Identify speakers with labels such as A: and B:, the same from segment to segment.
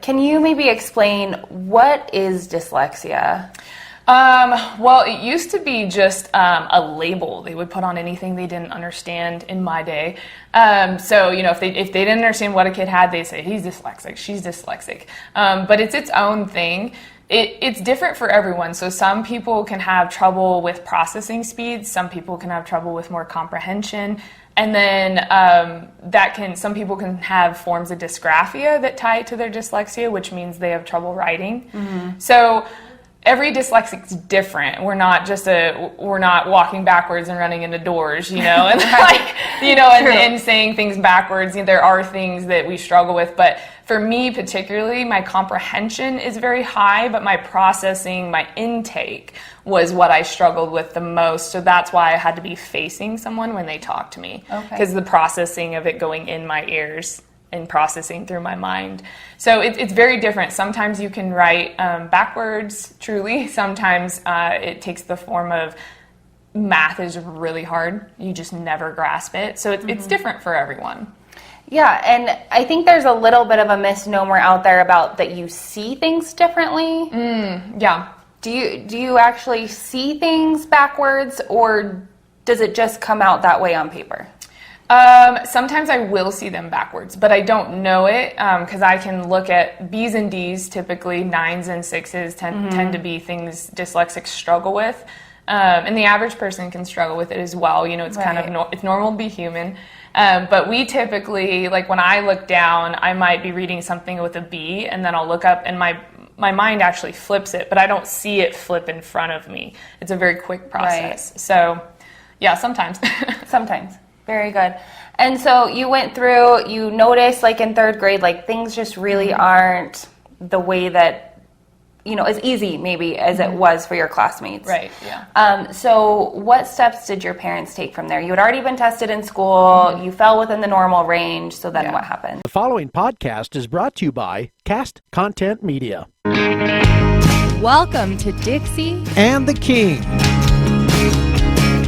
A: Can you maybe explain what is dyslexia?
B: Well, it used to be just a label they would put on anything they didn't understand in my day. So, if they didn't understand what a kid had, they'd say, he's dyslexic, she's dyslexic. But it's its own thing. It's different for everyone. So some people can have trouble with processing speed. Some people can have trouble with more comprehension. And then some people can have forms of dysgraphia that tie to their dyslexia, which means they have trouble writing. Mm-hmm. So every dyslexic is different. We're not walking backwards and running into doors, and and saying things backwards. There are things that we struggle with, but for me particularly, my comprehension is very high, but my processing, my intake was what I struggled with the most. So that's why I had to be facing someone when they talked to me, because the processing of it going in my ears and processing through my mind. So it's very different. Sometimes you can write backwards, truly. Sometimes it takes the form of math is really hard. You just never grasp it. So it's different for everyone.
A: Yeah, and I think there's a little bit of a misnomer out there about that you see things differently.
B: Yeah.
A: Do you actually see things backwards, or does it just come out that way on paper?
B: Sometimes I will see them backwards, but I don't know it because I can look at B's and D's, typically 9s and 6s tend to be things dyslexics struggle with. And the average person can struggle with it as well. It's kind of it's normal to be human. But we typically, like when I look down, I might be reading something with a B, and then I'll look up and my mind actually flips it, but I don't see it flip in front of me. It's a very quick process. Right. So, yeah, sometimes.
A: Sometimes. Very good. And so you went through, you noticed like in 3rd grade, like things just really aren't the way that, as easy maybe as it was for your classmates.
B: Right, yeah.
A: So what steps did your parents take from there? You had already been tested in school, you fell within the normal range, so then what happened?
C: The following podcast is brought to you by Cast Content Media.
D: Welcome to Dixie
C: and the King.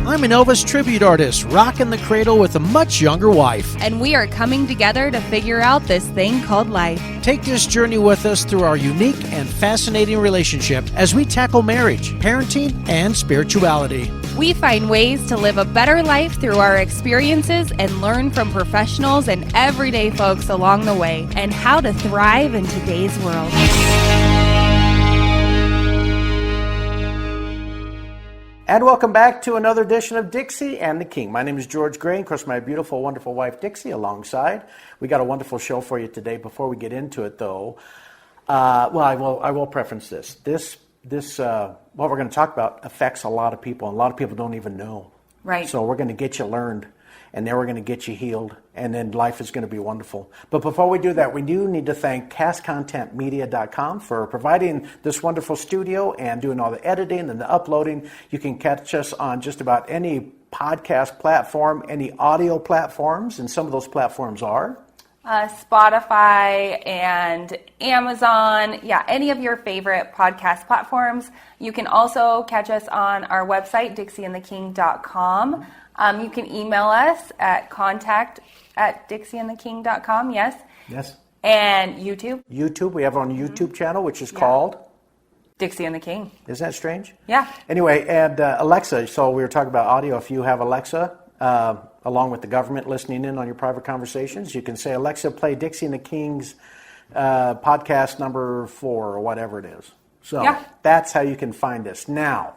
C: I'm an Elvis tribute artist, rocking the cradle with a much younger wife.
D: And we are coming together to figure out this thing called life.
C: Take this journey with us through our unique and fascinating relationship as we tackle marriage, parenting, and spirituality.
D: We find ways to live a better life through our experiences and learn from professionals and everyday folks along the way, and how to thrive in today's world.
C: And welcome back to another edition of Dixie and the King. My name is George Gray, and of course my beautiful, wonderful wife Dixie alongside. We got a wonderful show for you today. Before we get into it, though, I will preference this. This what we're going to talk about affects a lot of people, and a lot of people don't even know.
A: Right.
C: So we're going to get you learned, and then we're going to get you healed, and then life is going to be wonderful. But before we do that, we do need to thank castcontentmedia.com for providing this wonderful studio and doing all the editing and the uploading. You can catch us on just about any podcast platform, any audio platforms, and some of those platforms are
A: Spotify and Amazon. Yeah, any of your favorite podcast platforms. You can also catch us on our website, dixieandtheking.com. You can email us at contact@dixieandtheking.com, yes?
C: Yes.
A: And YouTube.
C: YouTube, we have our own YouTube channel, which is called
A: Dixie and the King.
C: Isn't that strange?
A: Yeah.
C: Anyway, and Alexa, so we were talking about audio. If you have Alexa, along with the government listening in on your private conversations, you can say, Alexa, play Dixie and the King's podcast number 4 or whatever it is. So that's how you can find us. Now,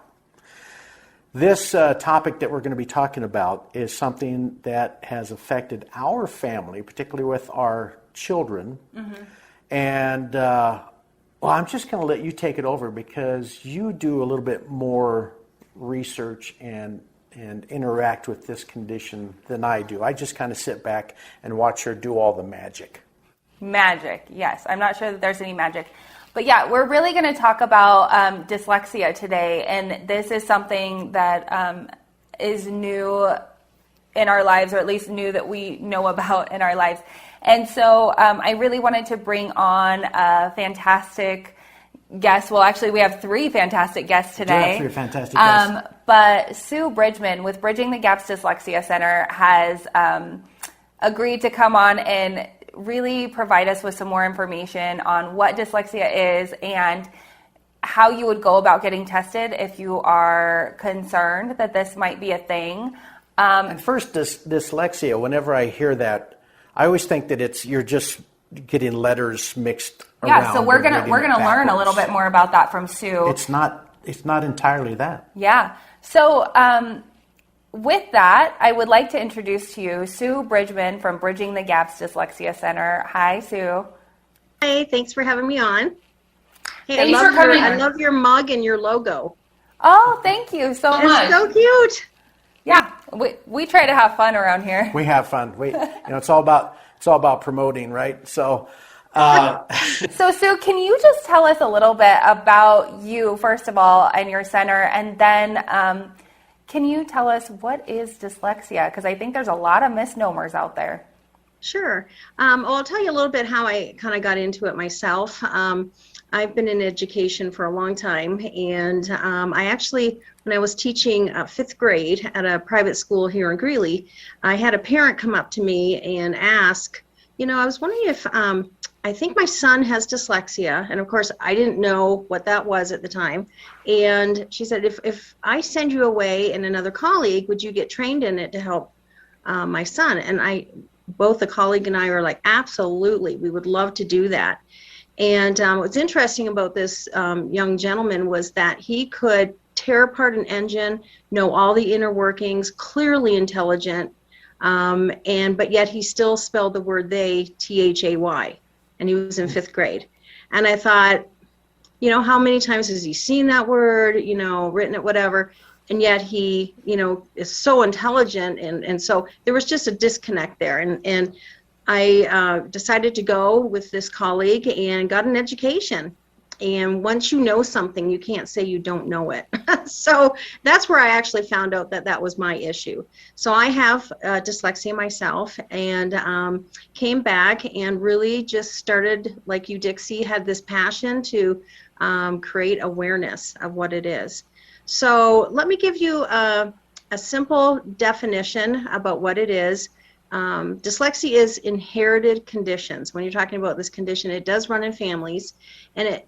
C: this topic that we're going to be talking about is something that has affected our family, particularly with our children. Mm-hmm. And, I'm just going to let you take it over because you do a little bit more research and interact with this condition than I do. I just kind of sit back and watch her do all the magic.
A: Magic, yes. I'm not sure that there's any magic. But yeah, we're really going to talk about dyslexia today, and this is something that is new in our lives, or at least new that we know about in our lives. And so I really wanted to bring on a fantastic guest. Well, actually, we have 3 fantastic guests today.
C: Yeah, 3 fantastic guests.
A: But Sue Bridgman with Bridging the Gaps Dyslexia Center has agreed to come on, and really provide us with some more information on what dyslexia is and how you would go about getting tested if you are concerned that this might be a thing.
C: And first, dyslexia, whenever I hear that, I always think that you're just getting letters mixed around.
A: Yeah, so we're gonna learn a little bit more about that from Sue.
C: It's not entirely that.
A: Yeah. So with that, I would like to introduce to you Sue Bridgman from Bridging the Gaps Dyslexia Center. Hi, Sue.
E: Hey, thanks for having me on. Hey,
A: Thanks for coming.
E: I love your mug and your logo.
A: Oh, thank you so much.
E: It's so cute.
A: Yeah, we try to have fun around here.
C: We have fun. It's all about promoting, right? So.
A: So Sue, can you just tell us a little bit about you, first of all, and your center, and then can you tell us what is dyslexia? Because I think there's a lot of misnomers out there.
E: Sure. Well, I'll tell you a little bit how I kind of got into it myself. I've been in education for a long time, and I actually, when I was teaching 5th grade at a private school here in Greeley, I had a parent come up to me and ask, I was wondering if I think my son has dyslexia, and of course I didn't know what that was at the time. And she said, if I send you away and another colleague, would you get trained in it to help my son? And both the colleague and I were like, absolutely, we would love to do that. And what's interesting about this young gentleman was that he could tear apart an engine, know all the inner workings, clearly intelligent, but yet he still spelled the word they, T-H-A-Y, and he was in 5th grade. And I thought, how many times has he seen that word, written it, whatever, and yet he, is so intelligent, and so there was just a disconnect there. And I decided to go with this colleague and got an education. And once you know something, you can't say you don't know it. So that's where I actually found out that was my issue. So I have dyslexia myself, and came back and really just started, like you, Dixie, had this passion to create awareness of what it is. So let me give you a simple definition about what it is. Dyslexia is inherited conditions. When you're talking about this condition, it does run in families, and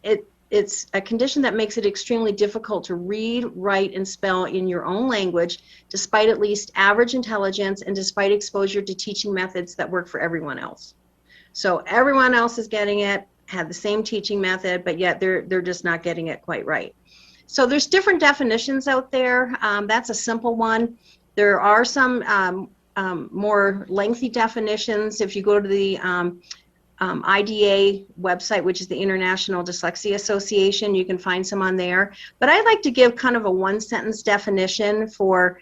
E: it's a condition that makes it extremely difficult to read, write, and spell in your own language, despite at least average intelligence and despite exposure to teaching methods that work for everyone else. So everyone else is getting it, had the same teaching method, but yet they're just not getting it quite right. So there's different definitions out there. That's a simple one. There are some more lengthy definitions. If you go to the IDA website, which is the International Dyslexia Association, you can find some on there. But I like to give kind of a one-sentence definition for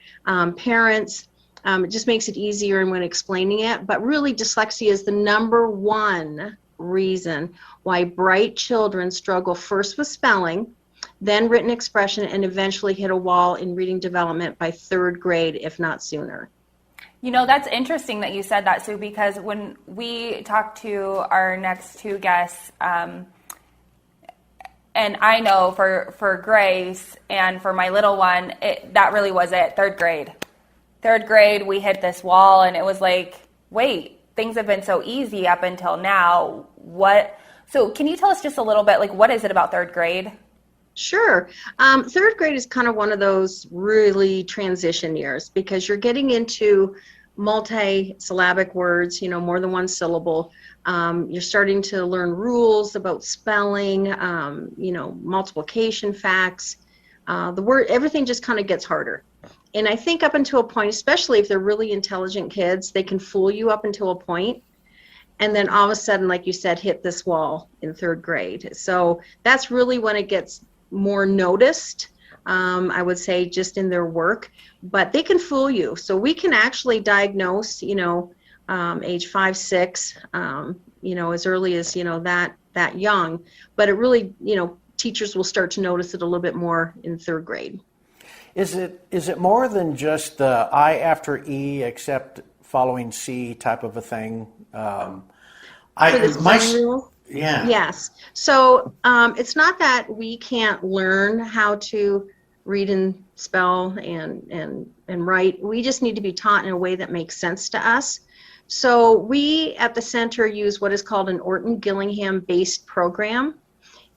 E: parents. It just makes it easier when explaining it. But really, dyslexia is the number one reason why bright children struggle first with spelling, then written expression, and eventually hit a wall in reading development by 3rd grade, if not sooner.
A: That's interesting that you said that, Sue, because when we talked to our next two guests, and I know for Grace and for my little one, that really was it, 3rd grade. 3rd grade, we hit this wall, and it was like, wait, things have been so easy up until now. What? So can you tell us just a little bit, what is it about 3rd grade?
E: Sure. 3rd grade is kind of one of those really transition years because you're getting into multi-syllabic words, more than one syllable. You're starting to learn rules about spelling, multiplication facts. Everything just kind of gets harder. And I think up until a point, especially if they're really intelligent kids, they can fool you up until a point. And then all of a sudden, like you said, hit this wall in 3rd grade. So that's really when it gets more noticed, I would say, just in their work, but they can fool you. So we can actually diagnose, age 5, 6, as early as, that young, but it really, teachers will start to notice it a little bit more in 3rd grade.
C: Is it more than just the I after E except following C type of a thing?
E: For the spelling rule?
C: Yeah.
E: Yes. So it's not that we can't learn how to read and spell and write. We just need to be taught in a way that makes sense to us. So we at the center use what is called an Orton-Gillingham-based program.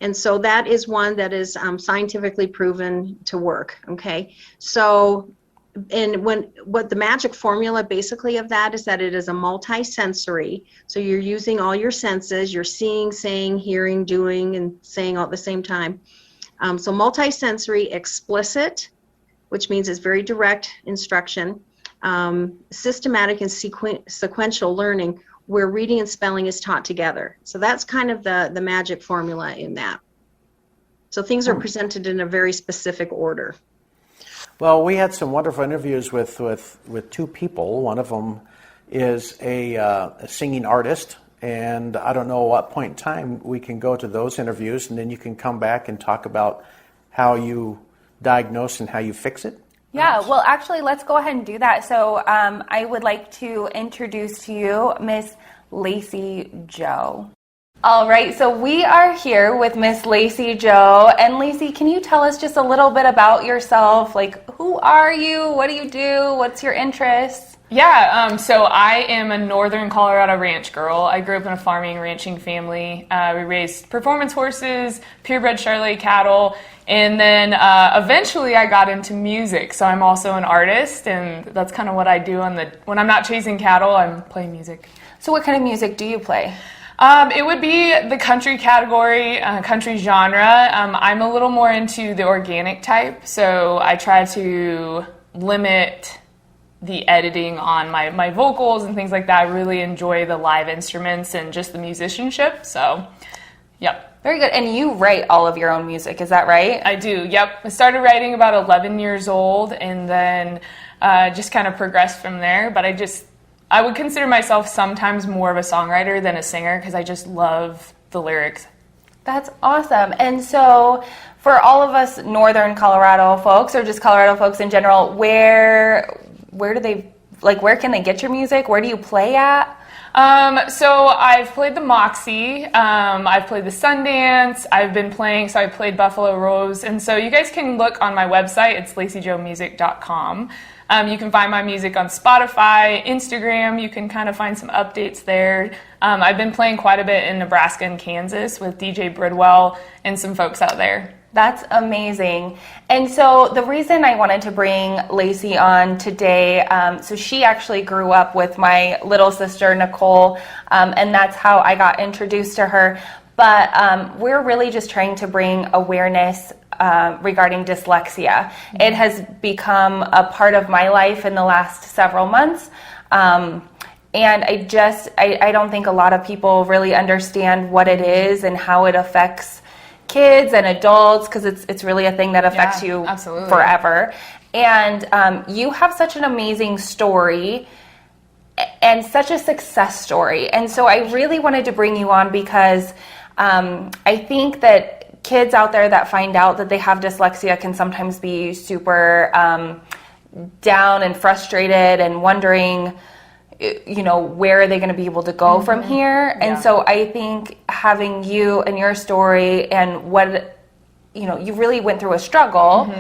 E: And so that is one that is scientifically proven to work, okay? So, and what the magic formula basically of that is that it is a multi-sensory. So you're using all your senses, you're seeing, saying, hearing, doing, and saying all at the same time. So multi-sensory, explicit, which means it's very direct instruction, systematic and sequential learning, where reading and spelling is taught together. So that's kind of the magic formula in that. So things are presented in a very specific order.
C: Well, we had some wonderful interviews with two people. One of them is a singing artist, and I don't know what point in time we can go to those interviews, and then you can come back and talk about how you diagnose and how you fix it.
A: Yeah, well, actually, let's go ahead and do that. So I would like to introduce to you Miss Lacey Joe. All right, so we are here with Miss Lacey Joe. And Lacey, can you tell us just a little bit about yourself? Like, who are you? What do you do? What's your interests?
B: Yeah, so I am a Northern Colorado ranch girl. I grew up in a farming, ranching family. We raised performance horses, purebred Charolais cattle, and then eventually I got into music. So I'm also an artist, and that's kind of what I do when I'm not chasing cattle, I'm playing music.
A: So what kind of music do you play?
B: It would be the country category, country genre. I'm a little more into the organic type, so I try to limit the editing on my vocals and things like that. I really enjoy the live instruments and just the musicianship, so yep.
A: Very good. And you write all of your own music, is that right?
B: I do, yep. I started writing about 11 years old and then just kind of progressed from there, but I would consider myself sometimes more of a songwriter than a singer because I just love the lyrics.
A: That's awesome. And so for all of us Northern Colorado folks, or just Colorado folks in general, where do they, like, where can they get your music? Where do you play at?
B: So I've played the Moxie, I've played the Sundance, I've been playing, so I played Buffalo Rose, and so you guys can look on my website, it's LaceyJoeMusic.com. You can find my music on Spotify, Instagram, you can kind of find some updates there. I've been playing quite a bit in Nebraska and Kansas with DJ Bridwell and some folks out there.
A: That's amazing. And so the reason I wanted to bring Lacey on today, so she actually grew up with my little sister, Nicole, and that's how I got introduced to her. But we're really just trying to bring awareness regarding dyslexia. It has become a part of my life in the last several months. And I don't think a lot of people really understand what it is and how it affects kids and adults, because it's really a thing that affects you
B: absolutely.
A: Forever. And you have such an amazing story and such a success story. And so I really wanted to bring you on because I think that kids out there that find out that they have dyslexia can sometimes be super down and frustrated and wondering, you know, where are they going to be able to go from here? And so I think having you and your story and what, you know, you really went through a struggle,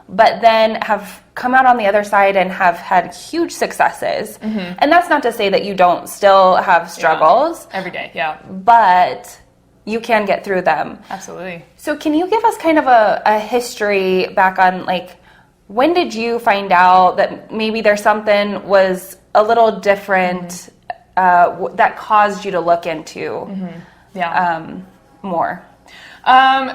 A: but then have come out on the other side and have had huge successes. And that's not to say that you don't still have struggles.
B: Every day,
A: but you can get through them.
B: Absolutely.
A: So can you give us kind of a history back on, like, when did you find out that maybe there's something was a little different that caused you to look into more?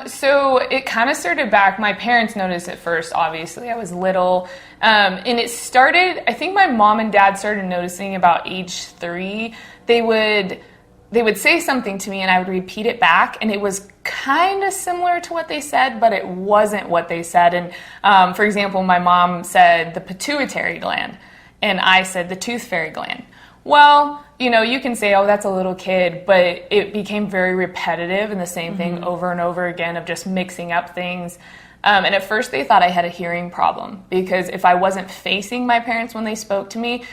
B: So it kind of started back, my parents noticed it first, obviously. I was little. And it started, I think my mom and dad started noticing about age 3. They would say something to me and I would repeat it back, and it was kind of similar to what they said, but it wasn't what they said. And for example, my mom said the pituitary gland, and I said the tooth fairy gland. Well, you know, you can say, oh, that's a little kid, but it became very repetitive and the same thing over and over again of just mixing up things. And at first they thought I had a hearing problem because if I wasn't facing my parents when they spoke to me,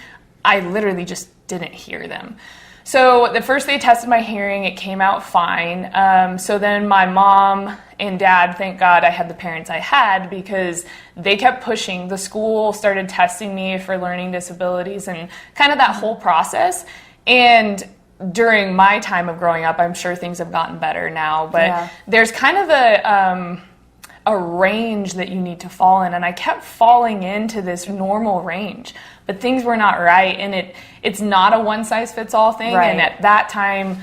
B: I literally just didn't hear them. So the first they tested my hearing, it came out fine. So then my mom and dad, thank God I had the parents I had, because they kept pushing. The school started testing me for learning disabilities and kind of that whole process. And during my time of growing up, I'm sure things have gotten better now, but there's kind of a range that you need to fall in, and I kept falling into this normal range, but things were not right, and it's not a one-size-fits-all thing, and at that time,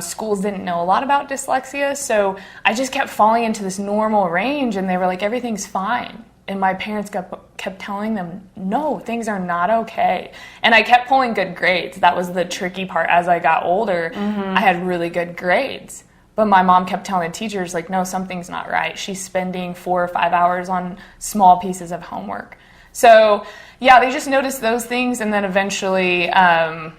B: schools didn't know a lot about dyslexia, so I just kept falling into this normal range, and they were like, everything's fine. And my parents kept telling them, no, things are not okay. And I kept pulling good grades. That was the tricky part. As I got older, I had really good grades. But my mom kept telling teachers, like, no, something's not right. She's spending 4 or 5 hours on small pieces of homework. So, yeah, they just noticed those things. And then eventually, I'm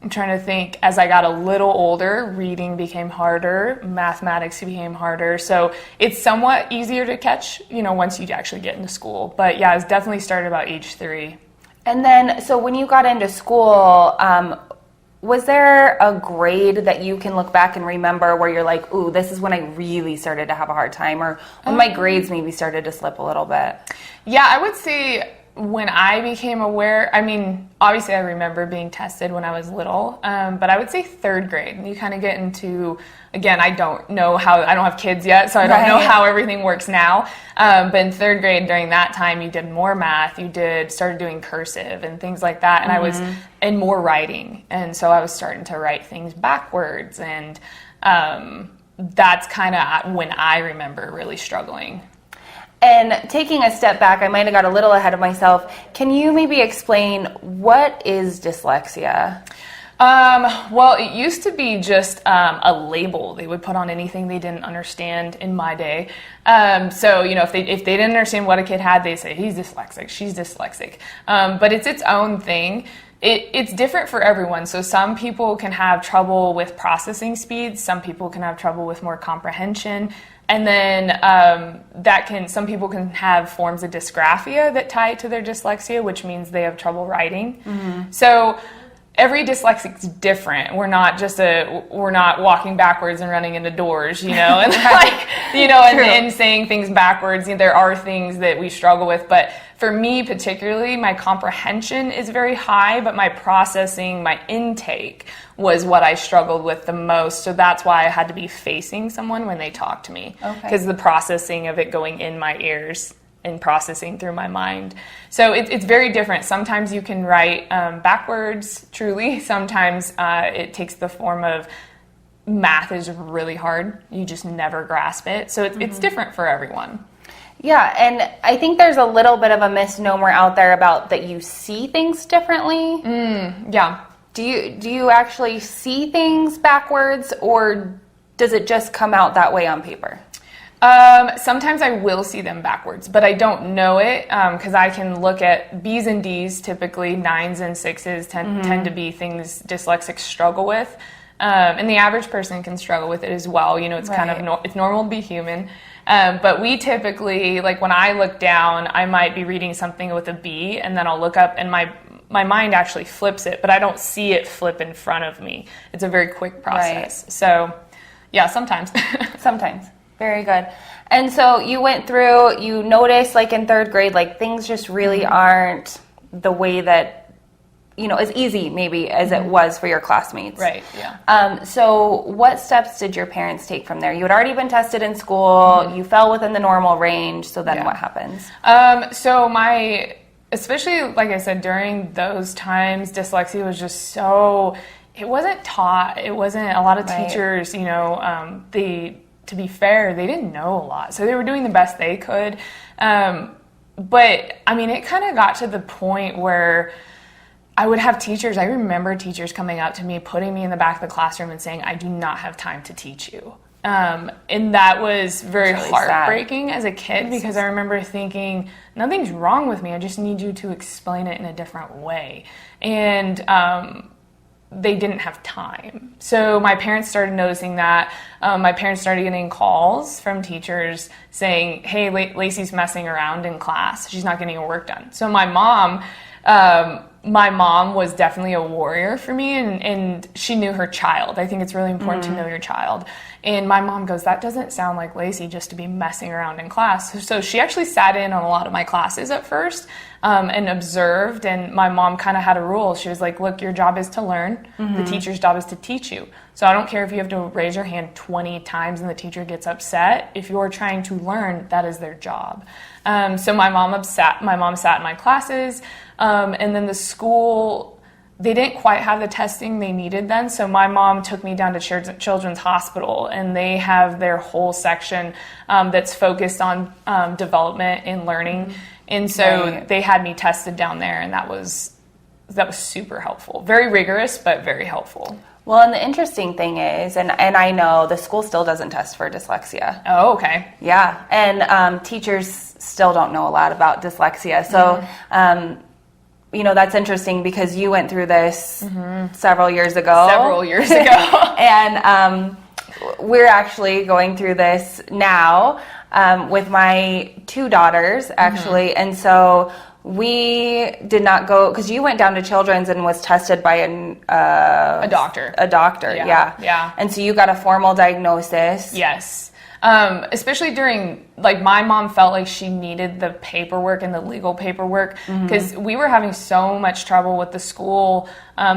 B: trying to think, as I got a little older, reading became harder, mathematics became harder. So it's somewhat easier to catch, once you actually get into school. But yeah, it definitely started about age 3.
A: And then, so when you got into school, was there a grade that you can look back and remember where you're like, ooh, this is when I really started to have a hard time, or when my grades maybe started to slip a little bit?
B: Yeah, I would say when I became aware, obviously I remember being tested when I was little, but I would say 3rd grade. You kind of get into, again, I don't have kids yet, so I don't know how everything works now. But in 3rd grade, during that time, you did more math, started doing cursive and things like that, and I was in more writing. And so I was starting to write things backwards, and that's kind of when I remember really struggling.
A: And taking a step back, I might have got a little ahead of myself. Can you maybe explain what is dyslexia?
B: Well, it used to be just a label they would put on anything they didn't understand in my day. So, if they didn't understand what a kid had, they'd say, he's dyslexic, she's dyslexic. But it's its own thing. It's different for everyone. So some people can have trouble with processing speed. Some people can have trouble with more comprehension. And then some people can have forms of dysgraphia that tie to their dyslexia, which means they have trouble writing. So every dyslexic is different. We're not walking backwards and running into doors, and and saying things backwards. There are things that we struggle with, but for me particularly, my comprehension is very high, but my processing, my intake was what I struggled with the most. So that's why I had to be facing someone when they talked to me, because the processing of it going in my ears and processing through my mind. So it's very different. Sometimes you can write backwards, truly. Sometimes it takes the form of math is really hard. You just never grasp it. So it's different for everyone.
A: Yeah, and I think there's a little bit of a misnomer out there about that you see things differently.
B: Yeah.
A: Do you actually see things backwards, or does it just come out that way on paper?
B: Sometimes I will see them backwards, but I don't know it because I can look at B's and D's, typically 9s and 6s tend to be things dyslexics struggle with. And the average person can struggle with it as well. It's kind of it's normal to be human. But we typically, like when I look down, I might be reading something with a B, and then I'll look up and my mind actually flips it, but I don't see it flip in front of me. It's a very quick process. So yeah, sometimes.
A: Sometimes. Very good. And so you went through, you noticed like in 3rd grade, like things just really aren't the way that, as easy maybe as it was for your classmates.
B: Right, yeah.
A: So what steps did your parents take from there? You had already been tested in school, you fell within the normal range, so then what happens?
B: So especially like I said, during those times, dyslexia was just it wasn't taught. It wasn't, a lot of teachers, to be fair, they didn't know a lot. So they were doing the best they could. But it kind of got to the point where I would have teachers, I remember teachers coming up to me, putting me in the back of the classroom and saying, I do not have time to teach you. And that was very really heartbreaking as a kid, because I remember thinking, nothing's wrong with me. I just need you to explain it in a different way. And they didn't have time. So my parents started noticing that. My parents started getting calls from teachers saying, hey, Lacey's messing around in class. She's not getting her work done. So my mom was definitely a warrior for me, and she knew her child. I think it's really important to know your child. And my mom goes, that doesn't sound like Lacey just to be messing around in class. So she actually sat in on a lot of my classes at first and observed. And my mom kind of had a rule. She was like, look, your job is to learn. The teacher's job is to teach you. So I don't care if you have to raise your hand 20 times and the teacher gets upset. If you're trying to learn, that is their job. So my mom sat in my classes. And then the school, they didn't quite have the testing they needed then. So my mom took me down to Children's Hospital, and they have their whole section that's focused on development and learning. And so they had me tested down there, and that was super helpful. Very rigorous, but very helpful.
A: Well, and the interesting thing is, and I know the school still doesn't test for dyslexia.
B: Oh, okay.
A: Yeah, and teachers still don't know a lot about dyslexia. So, that's interesting because you went through this several years ago. And we're actually going through this now with my two daughters, actually. And so we did not go, because you went down to Children's and was tested by a doctor. A doctor, yeah. And so you got a formal diagnosis.
B: Yes. Especially during, my mom felt like she needed the paperwork and the legal paperwork, because we were having so much trouble with the school.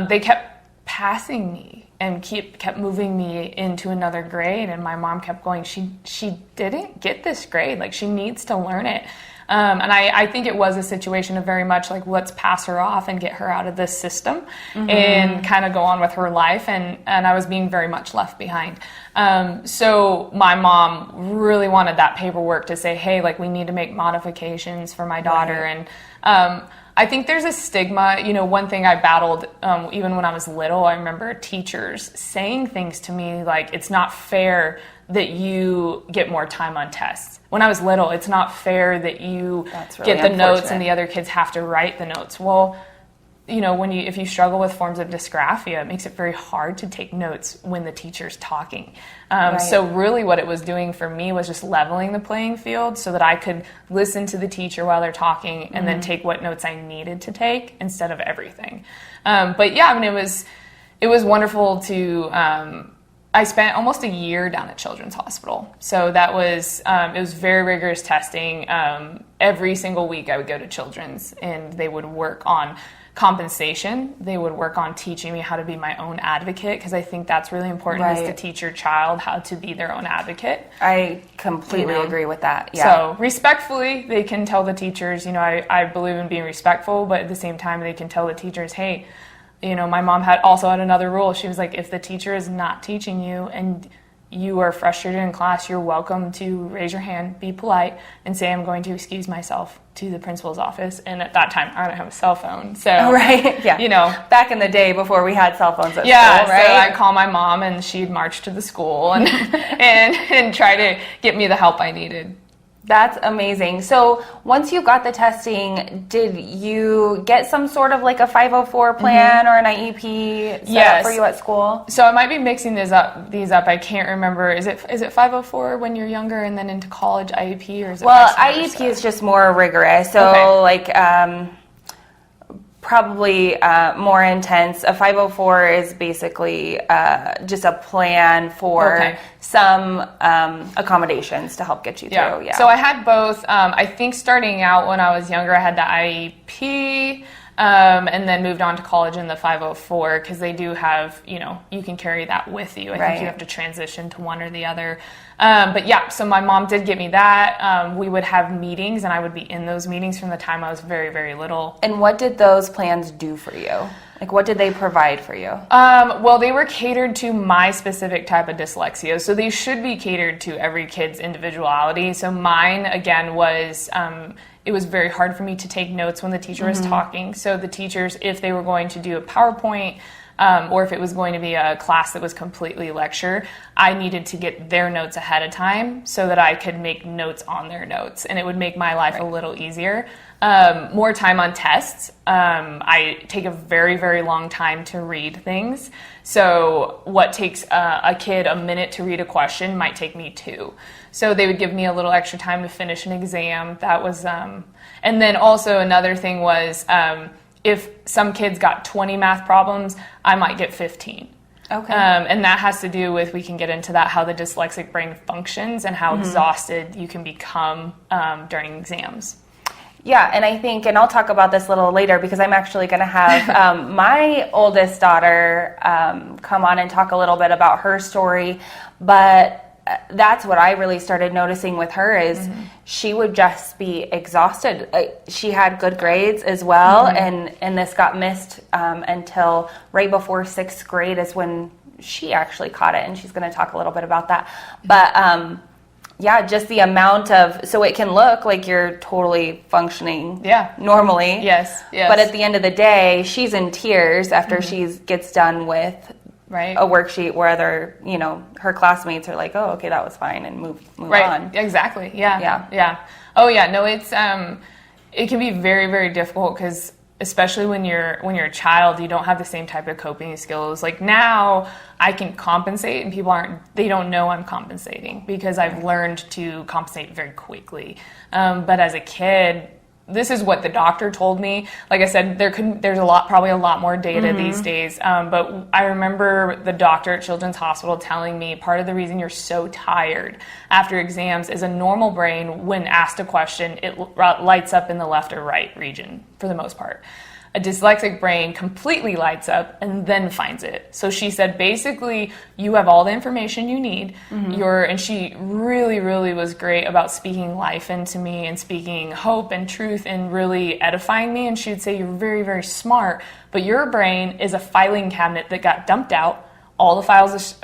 B: They kept passing me and kept moving me into another grade, and my mom kept going, she didn't get this grade, she needs to learn it. And I think it was a situation of very much let's pass her off and get her out of this system and kind of go on with her life. And I was being very much left behind. So my mom really wanted that paperwork to say, hey, we need to make modifications for my daughter. Right. And I think there's a stigma. One thing I battled even when I was little, I remember teachers saying things to me like, it's not fair that you get more time on tests. When I was little, it's not fair that you get the notes and the other kids have to write the notes. Well, if you struggle with forms of dysgraphia, it makes it very hard to take notes when the teacher's talking. So really what it was doing for me was just leveling the playing field so that I could listen to the teacher while they're talking and then take what notes I needed to take instead of everything. But yeah, it was wonderful to... I spent almost a year down at Children's Hospital. So that was, it was very rigorous testing. Every single week I would go to Children's, and they would work on compensation. They would work on teaching me how to be my own advocate, because I think that's really important is to teach your child how to be their own advocate.
A: I completely agree with that. Yeah.
B: So respectfully, they can tell the teachers, I believe in being respectful, but at the same time, they can tell the teachers, hey, my mom also had another rule. She was like, if the teacher is not teaching you and you are frustrated in class, you're welcome to raise your hand, be polite, and say, I'm going to excuse myself to the principal's office. And at that time, I don't have a cell phone. So,
A: back in the day before we had cell phones at school,
B: right? So I'd call my mom and she'd march to the school and, and try to get me the help I needed.
A: That's amazing. So once you got the testing, did you get some sort of a 504 plan or an IEP set up for you at school?
B: So I might be mixing these up. I can't remember. Is it 504 when you're younger and then into college IEP, or is it?
A: Well, IEP is just more rigorous. So probably more intense. A 504 is basically just a plan for some accommodations to help get you through. Yeah.
B: So I had both. I think starting out when I was younger, I had the IEP. And then moved on to college in the 504, because they do have, you can carry that with you. I think you have to transition to one or the other. But yeah, so my mom did get me that. We would have meetings, and I would be in those meetings from the time I was very, very little.
A: And what did those plans do for you? What did they provide for you?
B: Well, they were catered to my specific type of dyslexia. So they should be catered to every kid's individuality. So mine, again, was... it was very hard for me to take notes when the teacher was talking. So the teachers, if they were going to do a PowerPoint, or if it was going to be a class that was completely lecture, I needed to get their notes ahead of time so that I could make notes on their notes, and it would make my life a little easier. More time on tests. I take a very, very long time to read things. So what takes a kid a minute to read a question might take me 2. So they would give me a little extra time to finish an exam. That was, and then also another thing was, if some kids got 20 math problems, I might get 15.
A: Okay.
B: And that has to do with, we can get into that, how the dyslexic brain functions and how exhausted you can become during exams.
A: Yeah, and I think, and I'll talk about this a little later because I'm actually going to have my oldest daughter come on and talk a little bit about her story. But that's what I really started noticing with her is she would just be exhausted. She had good grades as well, and this got missed until right before 6th grade is when she actually caught it, and she's going to talk a little bit about that. But yeah, just the amount of, so it can look like you're totally functioning normally.
B: Yes.
A: But at the end of the day, she's in tears after she gets done with a worksheet where her classmates are like, oh, okay, that was fine, and move on.
B: Exactly. Yeah. Oh yeah, no, it's it can be very, very difficult because especially when you're a child, you don't have the same type of coping skills. Like now I can compensate and people they don't know I'm compensating because I've learned to compensate very quickly. But as a kid, this is what the doctor told me. Like I said, there's probably a lot more data these days. But I remember the doctor at Children's Hospital telling me part of the reason you're so tired after exams is a normal brain, when asked a question, it lights up in the left or right region for the most part. A dyslexic brain completely lights up and then finds it. So she said, basically, you have all the information you need. And she really, really was great about speaking life into me and speaking hope and truth and really edifying me. And she would say, you're very, very smart, but your brain is a filing cabinet that got dumped out. All the files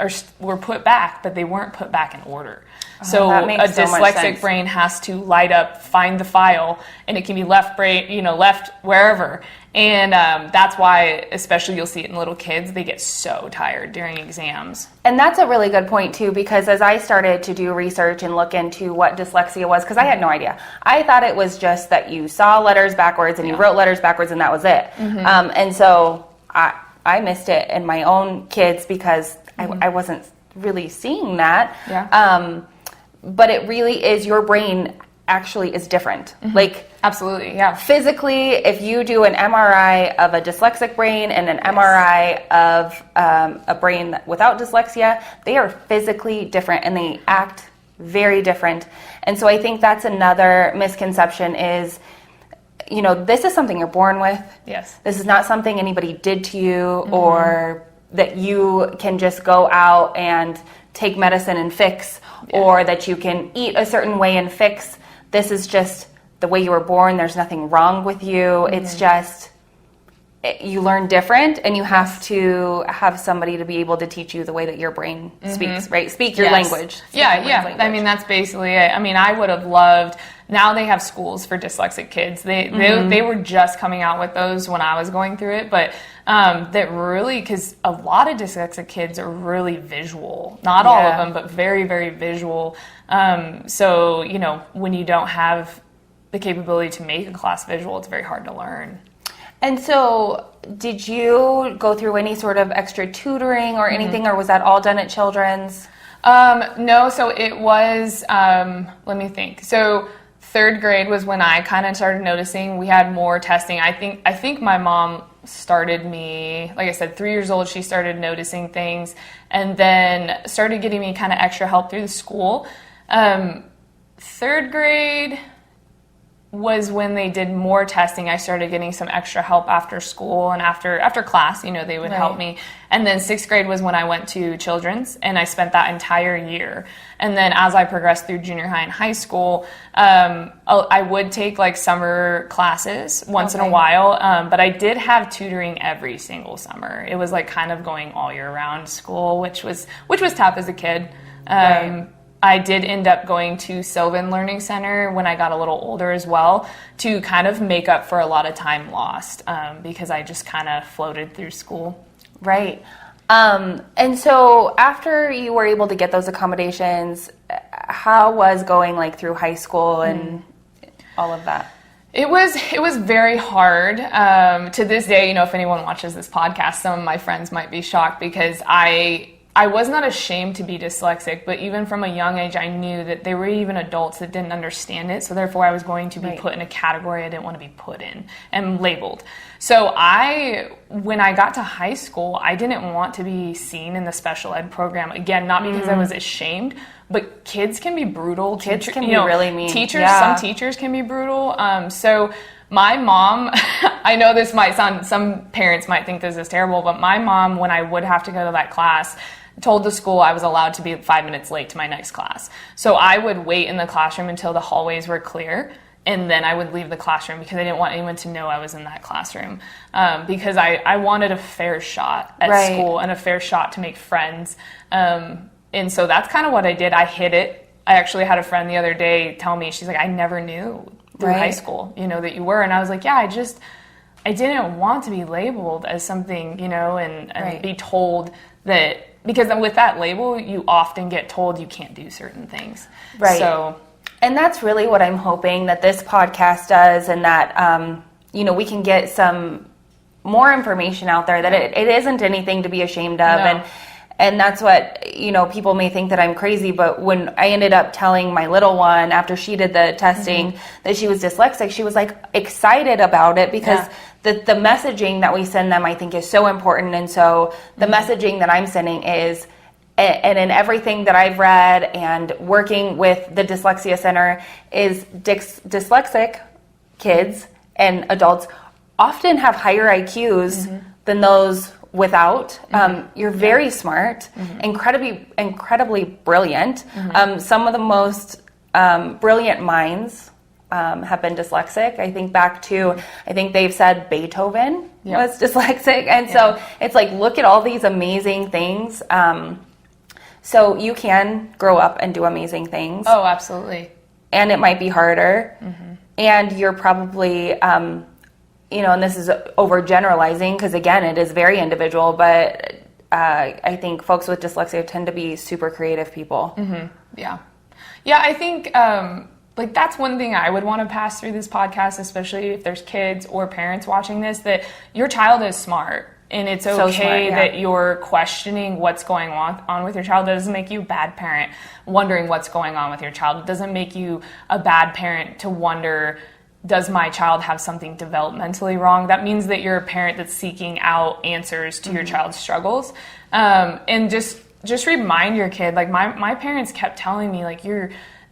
B: were put back, but they weren't put back in order. So a dyslexic brain has to light up, find the file, and it can be left wherever. And that's why, especially you'll see it in little kids, they get so tired during exams.
A: And that's a really good point too, because as I started to do research and look into what dyslexia was, because I had no idea. I thought it was just that you saw letters backwards and you wrote letters backwards and that was it. And so I missed it in my own kids because I wasn't really seeing that. But it really is, your brain actually is different. Like,
B: absolutely, yeah.
A: Physically, if you do an MRI of a dyslexic brain and an MRI of a brain without dyslexia, they are physically different and they act very different. And so I think that's another misconception is, this is something you're born with.
B: Yes.
A: This is not something anybody did to you or that you can just go out and take medicine and fix, or that you can eat a certain way and fix. This is just the way you were born. There's nothing wrong with you. It's just you learn different, and you have to have somebody to be able to teach you the way that your brain speaks, right? Speak your language.
B: Language. I mean, that's basically it. I mean, I would have loved, now they have schools for dyslexic kids. They were just coming out with those when I was going through it, but that really, because a lot of dyslexic kids are really visual. Not all of them, but very, very visual. So, when you don't have the capability to make a class visual, it's very hard to learn.
A: And so did you go through any sort of extra tutoring or anything, or was that all done at Children's?
B: No, so it was, let me think. So 3rd grade was when I kind of started noticing we had more testing. I think my mom started me, like I said, 3 years old, she started noticing things and then started getting me kind of extra help through the school. 3rd grade was when they did more testing. I started getting some extra help after school and after class, they would help me. And then 6th grade was when I went to Children's, and I spent that entire year. And then as I progressed through junior high and high school, I would take like summer classes once in a while, but I did have tutoring every single summer. It was like kind of going all year round school, which was tough as a kid. I did end up going to Sylvan Learning Center when I got a little older as well to kind of make up for a lot of time lost because I just kind of floated through school.
A: Right. And so after you were able to get those accommodations, how was going like through high school and all of that?
B: It was very hard. To this day, if anyone watches this podcast, some of my friends might be shocked because I was not ashamed to be dyslexic, but even from a young age, I knew that there were even adults that didn't understand it. So therefore, I was going to be put in a category I didn't want to be put in and labeled. So when I got to high school, I didn't want to be seen in the special ed program. Again, not because I was ashamed, but kids can be brutal.
A: Kids can be really mean.
B: Some teachers can be brutal. So my mom, I know this might sound, some parents might think this is terrible, but my mom, when I would have to go to that class, told the school I was allowed to be 5 minutes late to my next class. So I would wait in the classroom until the hallways were clear, and then I would leave the classroom because I didn't want anyone to know I was in that classroom, because I wanted a fair shot at school and a fair shot to make friends. And so that's kind of what I did. I hid it. I actually had a friend the other day tell me, she's like, I never knew through high school, that you were. And I was like, yeah, I didn't want to be labeled as something, and be told that, because with that label, you often get told you can't do certain things.
A: Right.
B: So,
A: and that's really what I'm hoping that this podcast does, and that, we can get some more information out there, that it isn't anything to be ashamed of.
B: No.
A: And that's what, people may think that I'm crazy, but when I ended up telling my little one after she did the testing that she was dyslexic, she was like excited about it, because the messaging that we send them, I think, is so important. And so the messaging that I'm sending is, and in everything that I've read and working with the Dyslexia Center, is dyslexic kids and adults often have higher IQs than those without. You're very smart, incredibly brilliant. Some of the most brilliant minds have been dyslexic. I think back to, I think they've said Beethoven was dyslexic. And so it's like, look at all these amazing things. So you can grow up and do amazing things.
B: Oh, absolutely.
A: And it might be harder. And you're probably, and this is overgeneralizing, because again, it is very individual, but I think folks with dyslexia tend to be super creative people.
B: Yeah, I think that's one thing I would want to pass through this podcast, especially if there's kids or parents watching this, that your child is smart. And it's okay that you're questioning what's going on with your child. That doesn't make you a bad parent wondering what's going on with your child. It doesn't make you a bad parent to wonder, does my child have something developmentally wrong? That means that you're a parent that's seeking out answers to your child's struggles. And just remind your kid, like my parents kept telling me, like,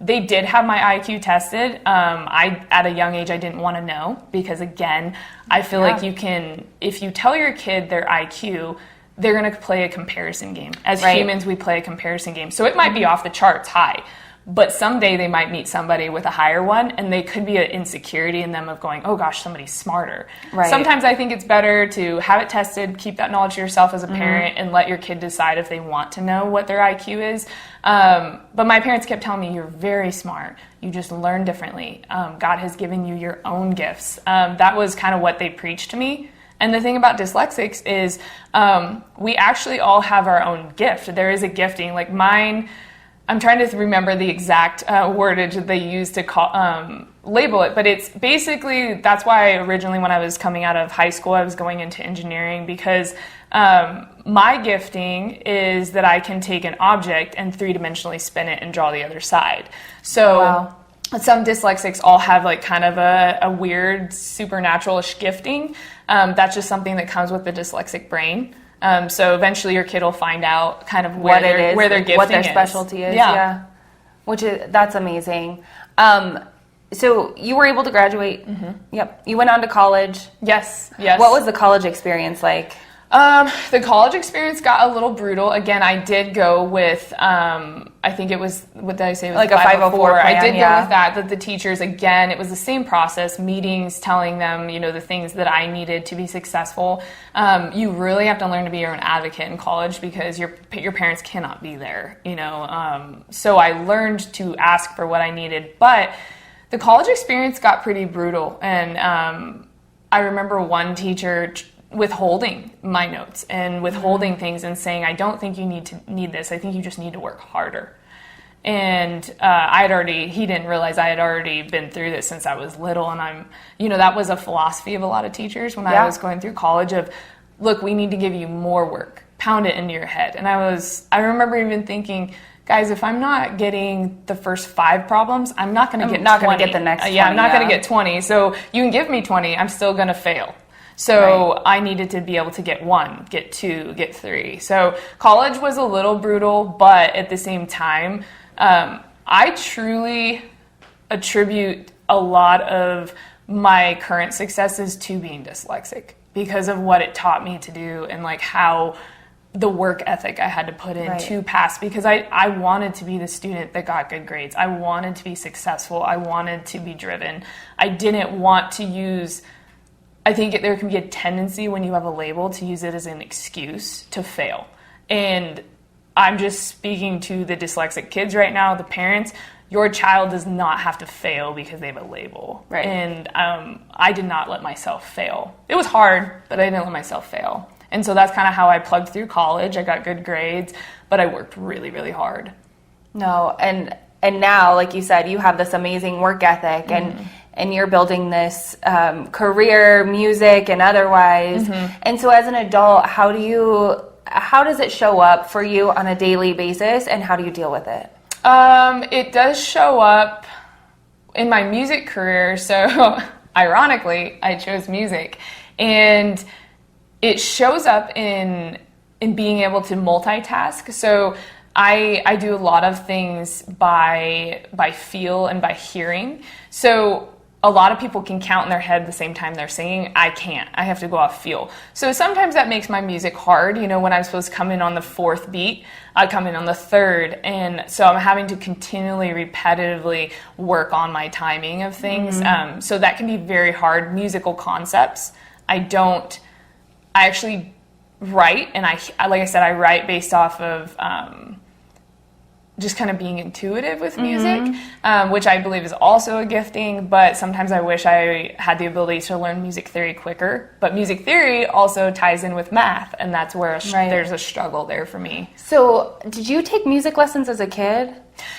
B: they did have my IQ tested. At a young age, I didn't want to know, because again, I feel like if you tell your kid their IQ, they're going to play a comparison game. As humans, we play a comparison game. So it might be off the charts high, but someday they might meet somebody with a higher one, and they could be an insecurity in them of going, oh gosh, somebody's smarter. Sometimes I think it's better to have it tested, keep that knowledge to yourself as a parent, and let your kid decide if they want to know what their IQ is. But my parents kept telling me, you're very smart. You just learn differently. God has given you your own gifts. That was kind of what they preached to me. And the thing about dyslexics is we actually all have our own gift. There is a gifting. Like mine, I'm trying to remember the exact wordage that they used to label it, but it's basically, that's why originally when I was coming out of high school, I was going into engineering, because my gifting is that I can take an object and three-dimensionally spin it and draw the other side. So some dyslexics all have like kind of a weird supernatural-ish gifting. That's just something that comes with the dyslexic brain. So eventually your kid will find out kind of where their gifting is.
A: What their specialty is, that's amazing. So you were able to graduate. Yep. You went on to college.
B: Yes.
A: What was the college experience like?
B: The college experience got a little brutal. Again, I did go with, I think it was, what did I say? It was
A: like a 504 plan,
B: I did go with that the teachers, again, it was the same process, meetings, telling them, the things that I needed to be successful. You really have to learn to be your own advocate in college, because your parents cannot be there, So I learned to ask for what I needed, but the college experience got pretty brutal. And I remember one teacher withholding my notes and withholding things and saying, I don't think you need this. I think you just need to work harder. And he didn't realize I had already been through this since I was little. And that was a philosophy of a lot of teachers when I was going through college of, look, we need to give you more work. pound it into your head. And I remember even thinking, guys, if I'm not getting the first 5 problems, I'm not going to get 20.
A: Not going to get the next 20.
B: I'm not going to get 20. So you can give me 20, I'm still going to fail. So I needed to be able to get 1, get 2, get 3. So college was a little brutal, but at the same time, I truly attribute a lot of my current successes to being dyslexic because of what it taught me to do and like how the work ethic I had to put in to pass, because I wanted to be the student that got good grades. I wanted to be successful. I wanted to be driven. I didn't want to use, I think there can be a tendency when you have a label to use it as an excuse to fail. And I'm just speaking to the dyslexic kids right now, the parents. Your child does not have to fail because they have a label.
A: Right.
B: And I did not let myself fail. It was hard, but I didn't let myself fail. And so that's kind of how I plugged through college. I got good grades, but I worked really, really hard.
A: No, and now, like you said, you have this amazing work ethic, and you're building this career, music, and otherwise. And so as an adult, how does it show up for you on a daily basis, and how do you deal with it?
B: It does show up in my music career. So ironically, I chose music, and it shows up in being able to multitask. So I do a lot of things by feel and by hearing. So a lot of people can count in their head the same time they're singing. I can't. I have to go off feel. So sometimes that makes my music hard. You know, when I'm supposed to come in on the 4th beat, I come in on the 3rd. And so I'm having to continually, repetitively work on my timing of things. So that can be very hard. Musical concepts. I actually write, and like I said, I write based off of just kind of being intuitive with music, which I believe is also a gifting, but sometimes I wish I had the ability to learn music theory quicker. But music theory also ties in with math, and that's where there's a struggle there for me.
A: So did you take music lessons as a kid?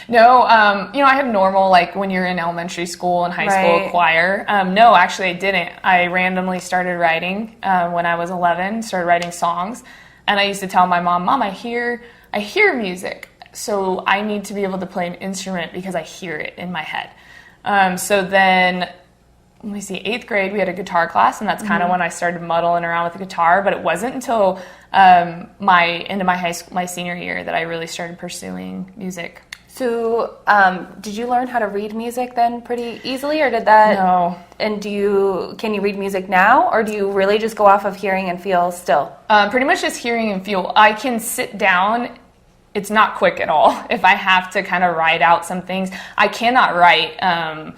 B: No, I had normal, like when you're in elementary school and high school choir. No, actually I didn't. I randomly started writing when I was 11, started writing songs. And I used to tell my mom, I hear music. So I need to be able to play an instrument because I hear it in my head. So then, 8th grade, we had a guitar class, and that's kind of when I started muddling around with the guitar. But it wasn't until my senior year that I really started pursuing music.
A: So did you learn how to read music then pretty easily, or did that?
B: No.
A: And can you read music now, or do you really just go off of hearing and feel still?
B: Pretty much just hearing and feel. I can sit down. It's not quick at all. If I have to kind of write out some things, I cannot write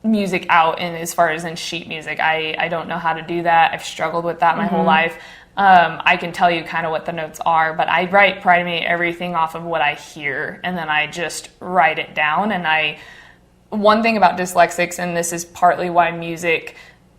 B: music out as far as in sheet music. I don't know how to do that. I've struggled with that my whole life. I can tell you kind of what the notes are, but I write primarily everything off of what I hear, and then I just write it down. And one thing about dyslexics, and this is partly why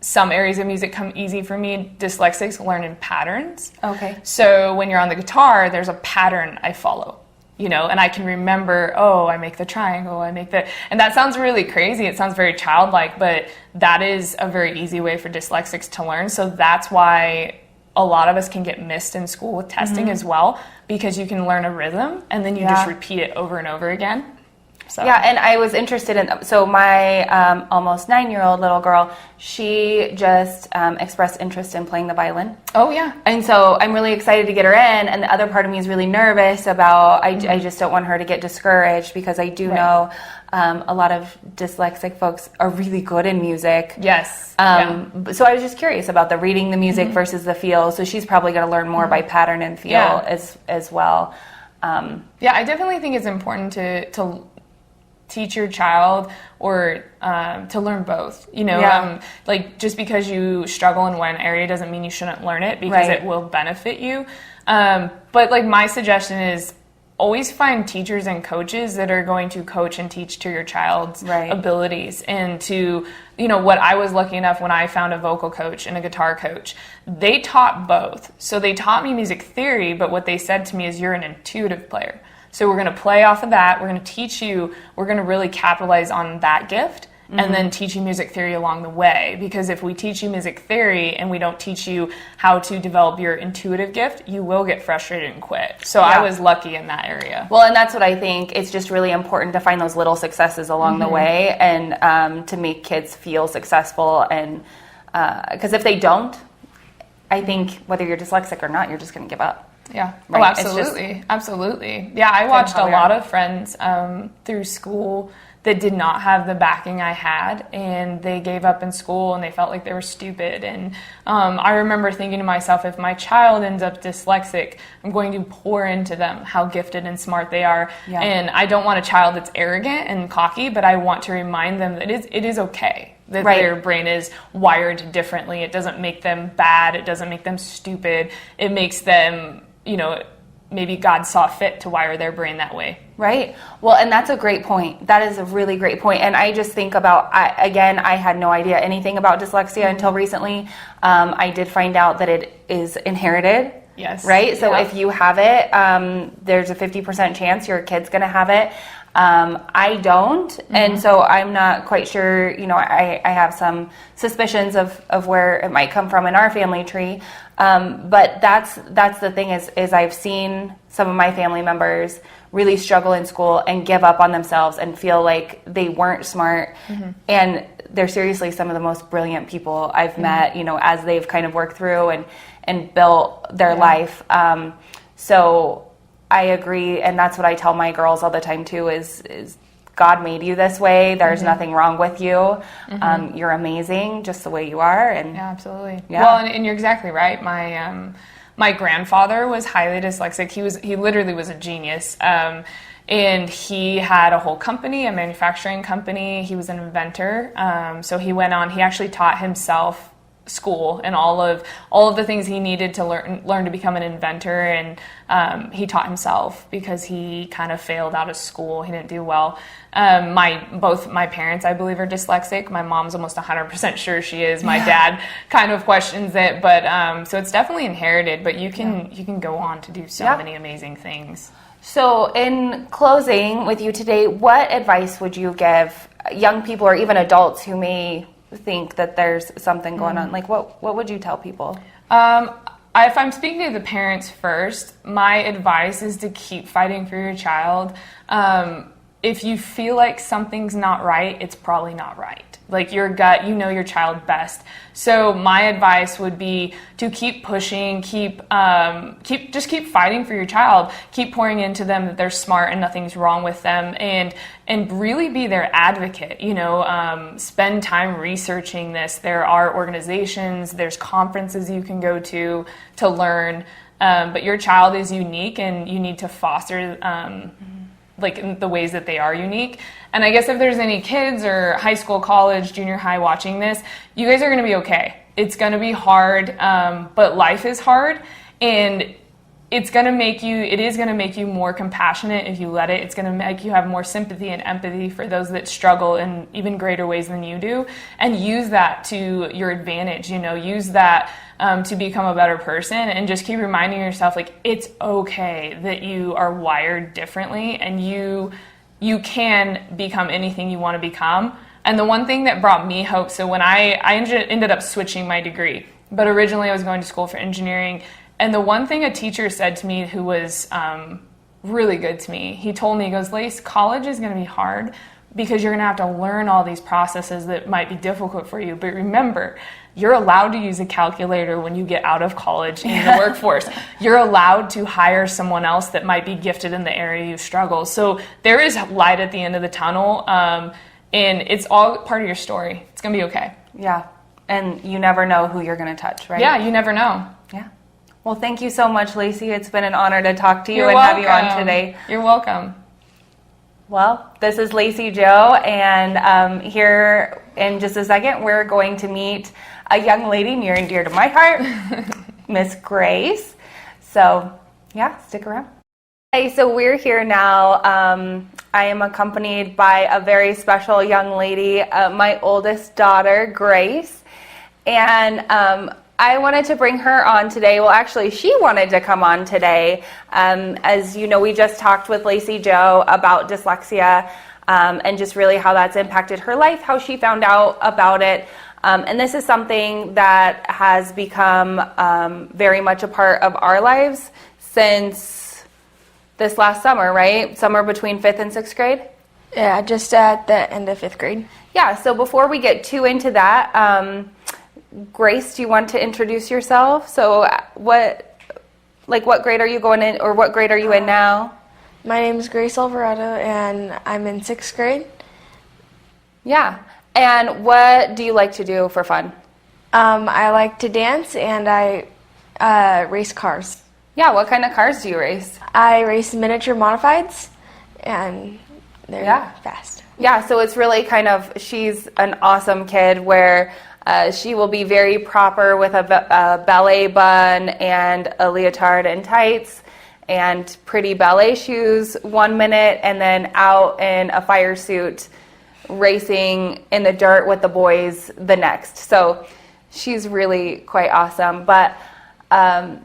B: some areas of music come easy for me, dyslexics learn in patterns.
A: Okay.
B: So when you're on the guitar, there's a pattern I follow, and I can remember, I make the triangle, and that sounds really crazy. It sounds very childlike, but that is a very easy way for dyslexics to learn. So that's why a lot of us can get missed in school with testing as well, because you can learn a rhythm and then you just repeat it over and over again. So.
A: Yeah, and I was interested so my almost 9-year-old little girl, she just expressed interest in playing the violin.
B: Oh, yeah.
A: And so I'm really excited to get her in, and the other part of me is really nervous about, I just don't want her to get discouraged, because I do know a lot of dyslexic folks are really good in music.
B: Yes.
A: So I was just curious about the reading the music versus the feel, so she's probably going to learn more by pattern and feel as well.
B: Yeah, I definitely think it's important to teach your child or to learn both, like just because you struggle in one area doesn't mean you shouldn't learn it, because it will benefit you. But like my suggestion is always find teachers and coaches that are going to coach and teach to your child's abilities, and to, what I was lucky enough when I found a vocal coach and a guitar coach, they taught both. So they taught me music theory, but what they said to me is, you're an intuitive player. So we're going to play off of that. We're going to teach you. We're going to really capitalize on that gift. and then teach you music theory along the way. Because if we teach you music theory and we don't teach you how to develop your intuitive gift, you will get frustrated and quit. So I was lucky in that area.
A: Well, and that's what I think. It's just really important to find those little successes along the way, and to make kids feel successful. And because if they don't, I think whether you're dyslexic or not, you're just going to give up.
B: Yeah.
A: Right?
B: Oh, absolutely. Absolutely. Yeah, I watched a lot of friends through school that did not have the backing I had, and they gave up in school and they felt like they were stupid. And I remember thinking to myself, if my child ends up dyslexic, I'm going to pour into them how gifted and smart they are.
A: Yeah.
B: And I don't want a child that's arrogant and cocky, but I want to remind them that it is okay. That their brain is wired differently. It doesn't make them bad. It doesn't make them stupid. It makes them, maybe God saw fit to wire their brain that way.
A: Right. Well, and that's a great point. That is a really great point. And I just think about, I had no idea anything about dyslexia until recently. I did find out that it is inherited.
B: Yes.
A: Right? So if you have it, there's a 50% chance your kid's going to have it. I don't. And so I'm not quite sure, I have some suspicions of where it might come from in our family tree. But that's the thing is I've seen some of my family members really struggle in school and give up on themselves and feel like they weren't smart. And they're seriously some of the most brilliant people I've met, as they've kind of worked through and built their life. So I agree, and that's what I tell my girls all the time too, is God made you this way. There's nothing wrong with you. You're amazing just the way you are. And
B: yeah, absolutely.
A: Yeah.
B: Well, and you're exactly right. My grandfather was highly dyslexic. He literally was a genius. And he had a whole company, a manufacturing company. He was an inventor. So he actually taught himself school and all of the things he needed to learn to become an inventor, and he taught himself because he kind of failed out of school. He didn't do well. Both my parents, I believe, are dyslexic. My mom's almost 100% sure she is. My dad kind of questions it, but so it's definitely inherited, but you can go on to do so many amazing things.
A: So in closing with you today, what advice would you give young people or even adults who may think that there's something going on? Like what would you tell people?
B: If I'm speaking to the parents first, my advice is to keep fighting for your child. If you feel like something's not right, it's probably not right. Like your gut, your child best. So my advice would be to keep pushing, keep fighting for your child. Keep pouring into them that they're smart and nothing's wrong with them, and really be their advocate. Spend time researching this. There are organizations, there's conferences you can go to learn. But your child is unique, and you need to foster in the ways that they are unique. And I guess if there's any kids or high school, college, junior high watching this, you guys are going to be okay. It's going to be hard, but life is hard, and it is going to make you more compassionate if you let it. It's going to make you have more sympathy and empathy for those that struggle in even greater ways than you do, and use that to your advantage. Use that to become a better person, and just keep reminding yourself, like, it's okay that you are wired differently, and you can become anything you want to become. And the one thing that brought me hope, so when I ended up switching my degree, but originally I was going to school for engineering, and the one thing a teacher said to me who was really good to me, he told me, he goes, Lace, college is going to be hard because you're going to have to learn all these processes that might be difficult for you. But remember, you're allowed to use a calculator when you get out of college in the workforce. You're allowed to hire someone else that might be gifted in the area you struggle. So there is light at the end of the tunnel, and it's all part of your story. It's going to be okay.
A: Yeah. And you never know who you're going to touch, right?
B: Yeah, you never know.
A: Yeah. Well, thank you so much, Lacey. It's been an honor to talk to you
B: You're
A: and
B: welcome.
A: have you on today.
B: You're welcome.
A: Well, this is Lacey Joe, and here in just a second, we're going to meet a young lady near and dear to my heart, Miss Grace. So, yeah, stick around. Hey, so we're here now. I am accompanied by a very special young lady, my oldest daughter, Grace, and I wanted to bring her on today. Well, actually, she wanted to come on today. As you know, we just talked with Lacey Joe about dyslexia. and just really how that's impacted her life, how she found out about it. And this is something that has become very much a part of our lives since this last summer, right? Summer between 5th and 6th grade?
F: Yeah, just at the end of 5th grade.
A: Yeah, so before we get too into that, Grace, do you want to introduce yourself? So what grade are you going in, or what grade are you in now?
F: My name is Grace Alvarado, and I'm in 6th grade.
A: Yeah, and what do you like to do for fun?
F: I like to dance, and I race cars.
A: Yeah, what kind of cars do you race?
F: I race miniature modifieds, and they're fast.
A: Yeah, so it's really kind of, she's an awesome kid where she will be very proper with a ballet bun and a leotard and tights and pretty ballet shoes 1 minute, and then out in a fire suit racing in the dirt with the boys the next. So she's really quite awesome. But I'm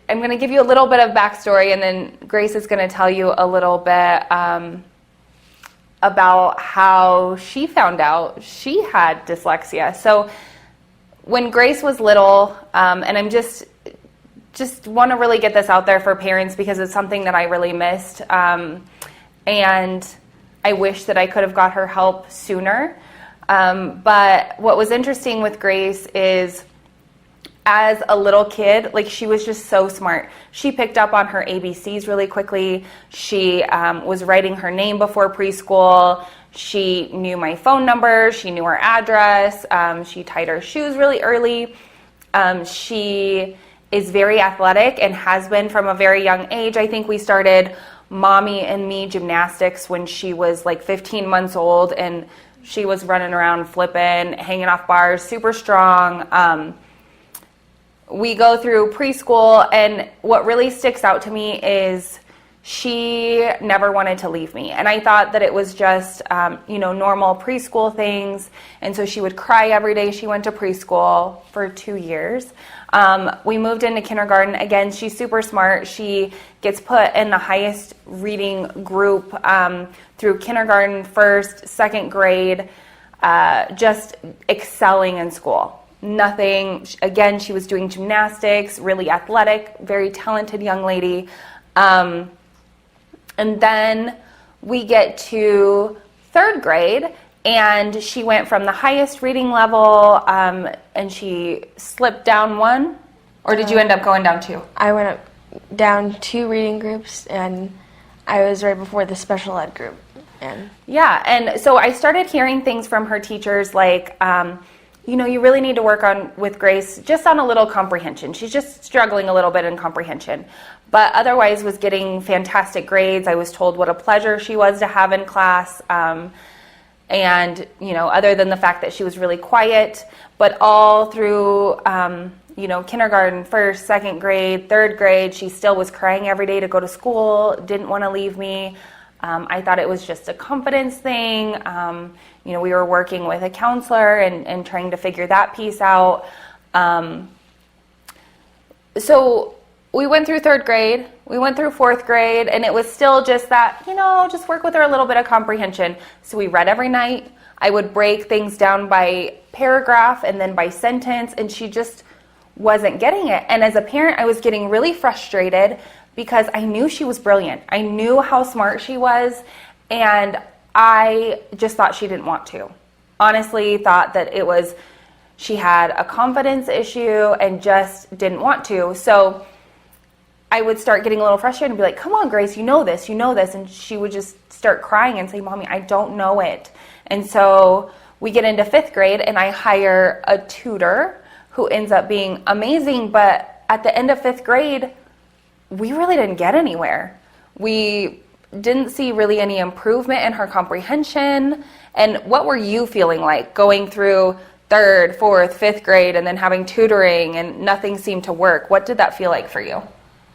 A: going to give you a little bit of backstory, and then Grace is going to tell you a little bit about how she found out she had dyslexia. So when Grace was little, and I'm just want to really get this out there for parents because it's something that I really missed, and I wish that I could have got her help sooner. But what was interesting with Grace is, as a little kid, like, she was just so smart. She picked up on her ABCs really quickly. She was writing her name before preschool. She knew my phone number. She knew her address. She tied her shoes really early. She is very athletic and has been from a very young age. I think we started Mommy and Me gymnastics when she was like 15 months old, and she was running around flipping, hanging off bars, super strong. We go through preschool, and what really sticks out to me is she never wanted to leave me. And I thought that it was just, normal preschool things. And so she would cry every day she went to preschool for 2 years. We moved into kindergarten. Again, she's super smart. She gets put in the highest reading group through kindergarten, 1st, 2nd grade, just excelling in school. Nothing, again, she was doing gymnastics, really athletic, very talented young lady. And then we get to 3rd grade, and she went from the highest reading level, and she slipped down 1, or did you end up going down 2?
F: I went up down 2 reading groups, and I was right before the special ed group. And
A: so I started hearing things from her teachers like, you really need to work with Grace just on a little comprehension. She's just struggling a little bit in comprehension, but otherwise was getting fantastic grades. I was told what a pleasure she was to have in class. And, other than the fact that she was really quiet, but all through, kindergarten, 1st, 2nd grade, 3rd grade, she still was crying every day to go to school, didn't want to leave me. I thought it was just a confidence thing. We were working with a counselor and trying to figure that piece out. So we went through 3rd grade, we went through 4th grade, and it was still just that, just work with her a little bit of comprehension. So we read every night. I would break things down by paragraph and then by sentence, and she just wasn't getting it. And as a parent, I was getting really frustrated because I knew she was brilliant. I knew how smart she was, and I just thought she didn't want to. Honestly, thought that it was, she had a confidence issue and just didn't want to. So I would start getting a little frustrated and be like, come on, Grace, you know this. And she would just start crying and say, Mommy, I don't know it. And so we get into 5th grade, and I hire a tutor who ends up being amazing. But at the end of 5th grade, we really didn't get anywhere. We didn't see really any improvement in her comprehension. And what were you feeling like going through 3rd, 4th, 5th grade and then having tutoring and nothing seemed to work? What did that feel like for you?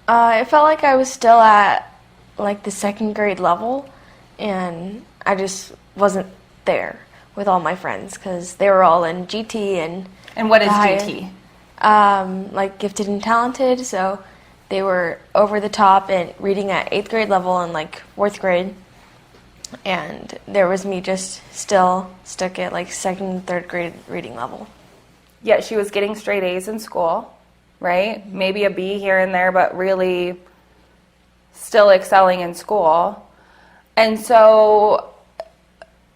F: It felt like I was still at like the 2nd grade level, and I just wasn't there with all my friends because they were all in GT.
A: And what is GT?
F: Like gifted and talented, so they were over the top and reading at 8th grade level and like 4th grade. And there was me just still stuck at like second, third grade reading level.
A: Yet she was getting straight A's in school, right? Maybe a B here and there, but really still excelling in school. And so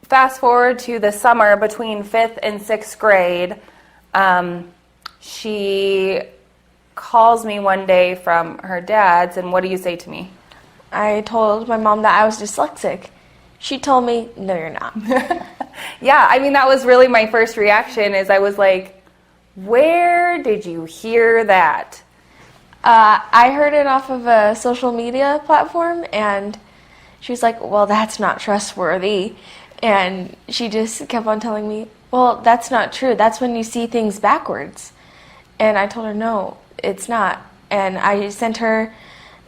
A: fast forward to the summer between 5th and 6th grade, she calls me one day from her dad's, and what do you say to me?
F: I told my mom that I was dyslexic. She told me, no, you're not.
A: Yeah, I mean, that was really my first reaction, is I was like, where did you hear that?
F: I heard it off of a social media platform, and she was like, well, that's not trustworthy. And she just kept on telling me, well, that's not true. That's when you see things backwards. And I told her, no, it's not. And I sent her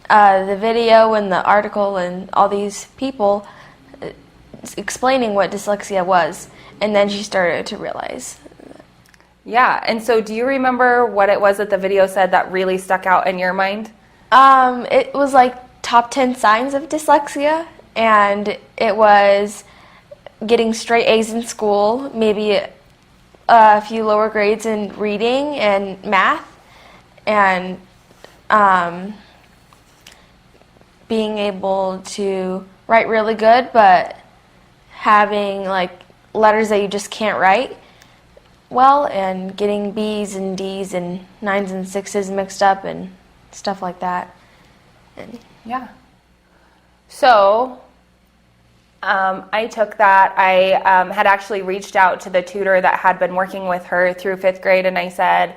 F: the video and the article and all these people explaining what dyslexia was. And then she started to realize.
A: Yeah, and so do you remember what it was that the video said that really stuck out in your mind?
F: It was like top 10 signs of dyslexia, and it was getting straight A's in school, maybe a few lower grades in reading and math, and being able to write really good, but having like letters that you just can't write well, and getting B's and D's and 9s and 6s mixed up and stuff like that. And
A: yeah. So I took that. I had actually reached out to the tutor that had been working with her through 5th grade, and I said,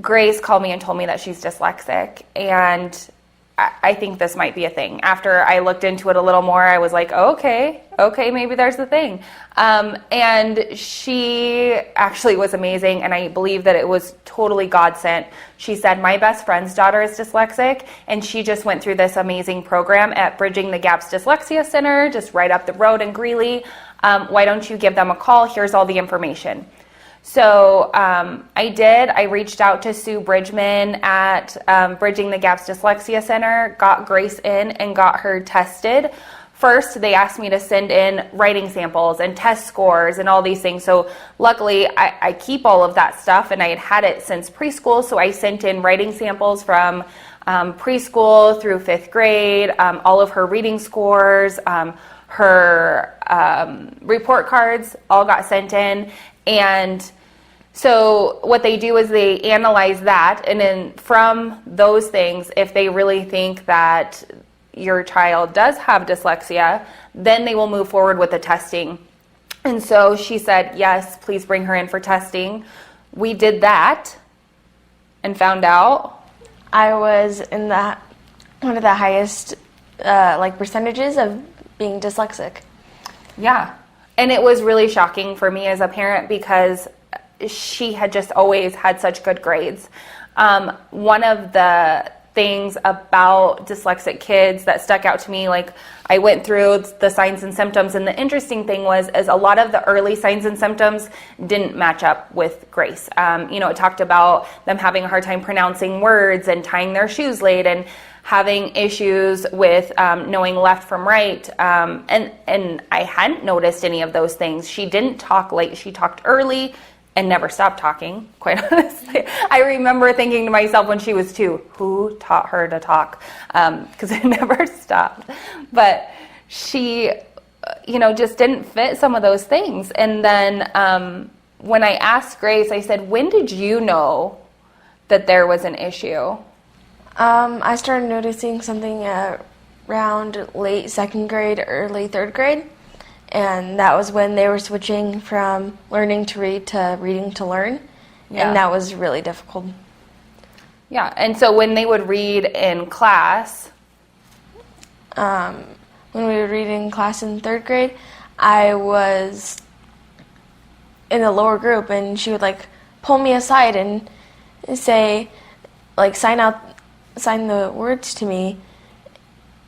A: Grace called me and told me that she's dyslexic, and I think this might be a thing. After I looked into it a little more, I was like, okay, maybe there's a thing. And she actually was amazing, and I believe that it was totally God sent. She said, my best friend's daughter is dyslexic, and she just went through this amazing program at Bridging the Gap's Dyslexia Center, just right up the road in Greeley. Why don't you give them a call? Here's all the information. So I did. I reached out to Sue Bridgman at Bridging the Gap's Dyslexia Center, got Grace in and got her tested. First, they asked me to send in writing samples and test scores and all these things. So luckily, I keep all of that stuff, and I had had it since preschool. So I sent in writing samples from preschool through 5th grade, all of her reading scores, her report cards all got sent in. And so what they do is they analyze that, and then from those things, if they really think that your child does have dyslexia, then they will move forward with the testing. And so she said, yes, please bring her in for testing. We did that and found out.
F: I was in one of the highest percentages of being dyslexic.
A: Yeah. And it was really shocking for me as a parent because she had just always had such good grades. One of the things about dyslexic kids that stuck out to me, like I went through the signs and symptoms, and the interesting thing was is a lot of the early signs and symptoms didn't match up with Grace. It talked about them having a hard time pronouncing words and tying their shoes late and having issues with knowing left from right, and I hadn't noticed any of those things. She didn't talk late. She talked early and never stopped talking, quite honestly. I remember thinking to myself when she was 2, who taught her to talk? Because it never stopped. But she, just didn't fit some of those things. And then when I asked Grace, I said, when did you know that there was an issue?
F: I started noticing something around late 2nd grade, early 3rd grade, and that was when they were switching from learning to read to reading to learn, and that was really difficult.
A: Yeah, and so when they would read in class?
F: When we would read in class in 3rd grade, I was in a lower group, and she would pull me aside and say, sign the words to me,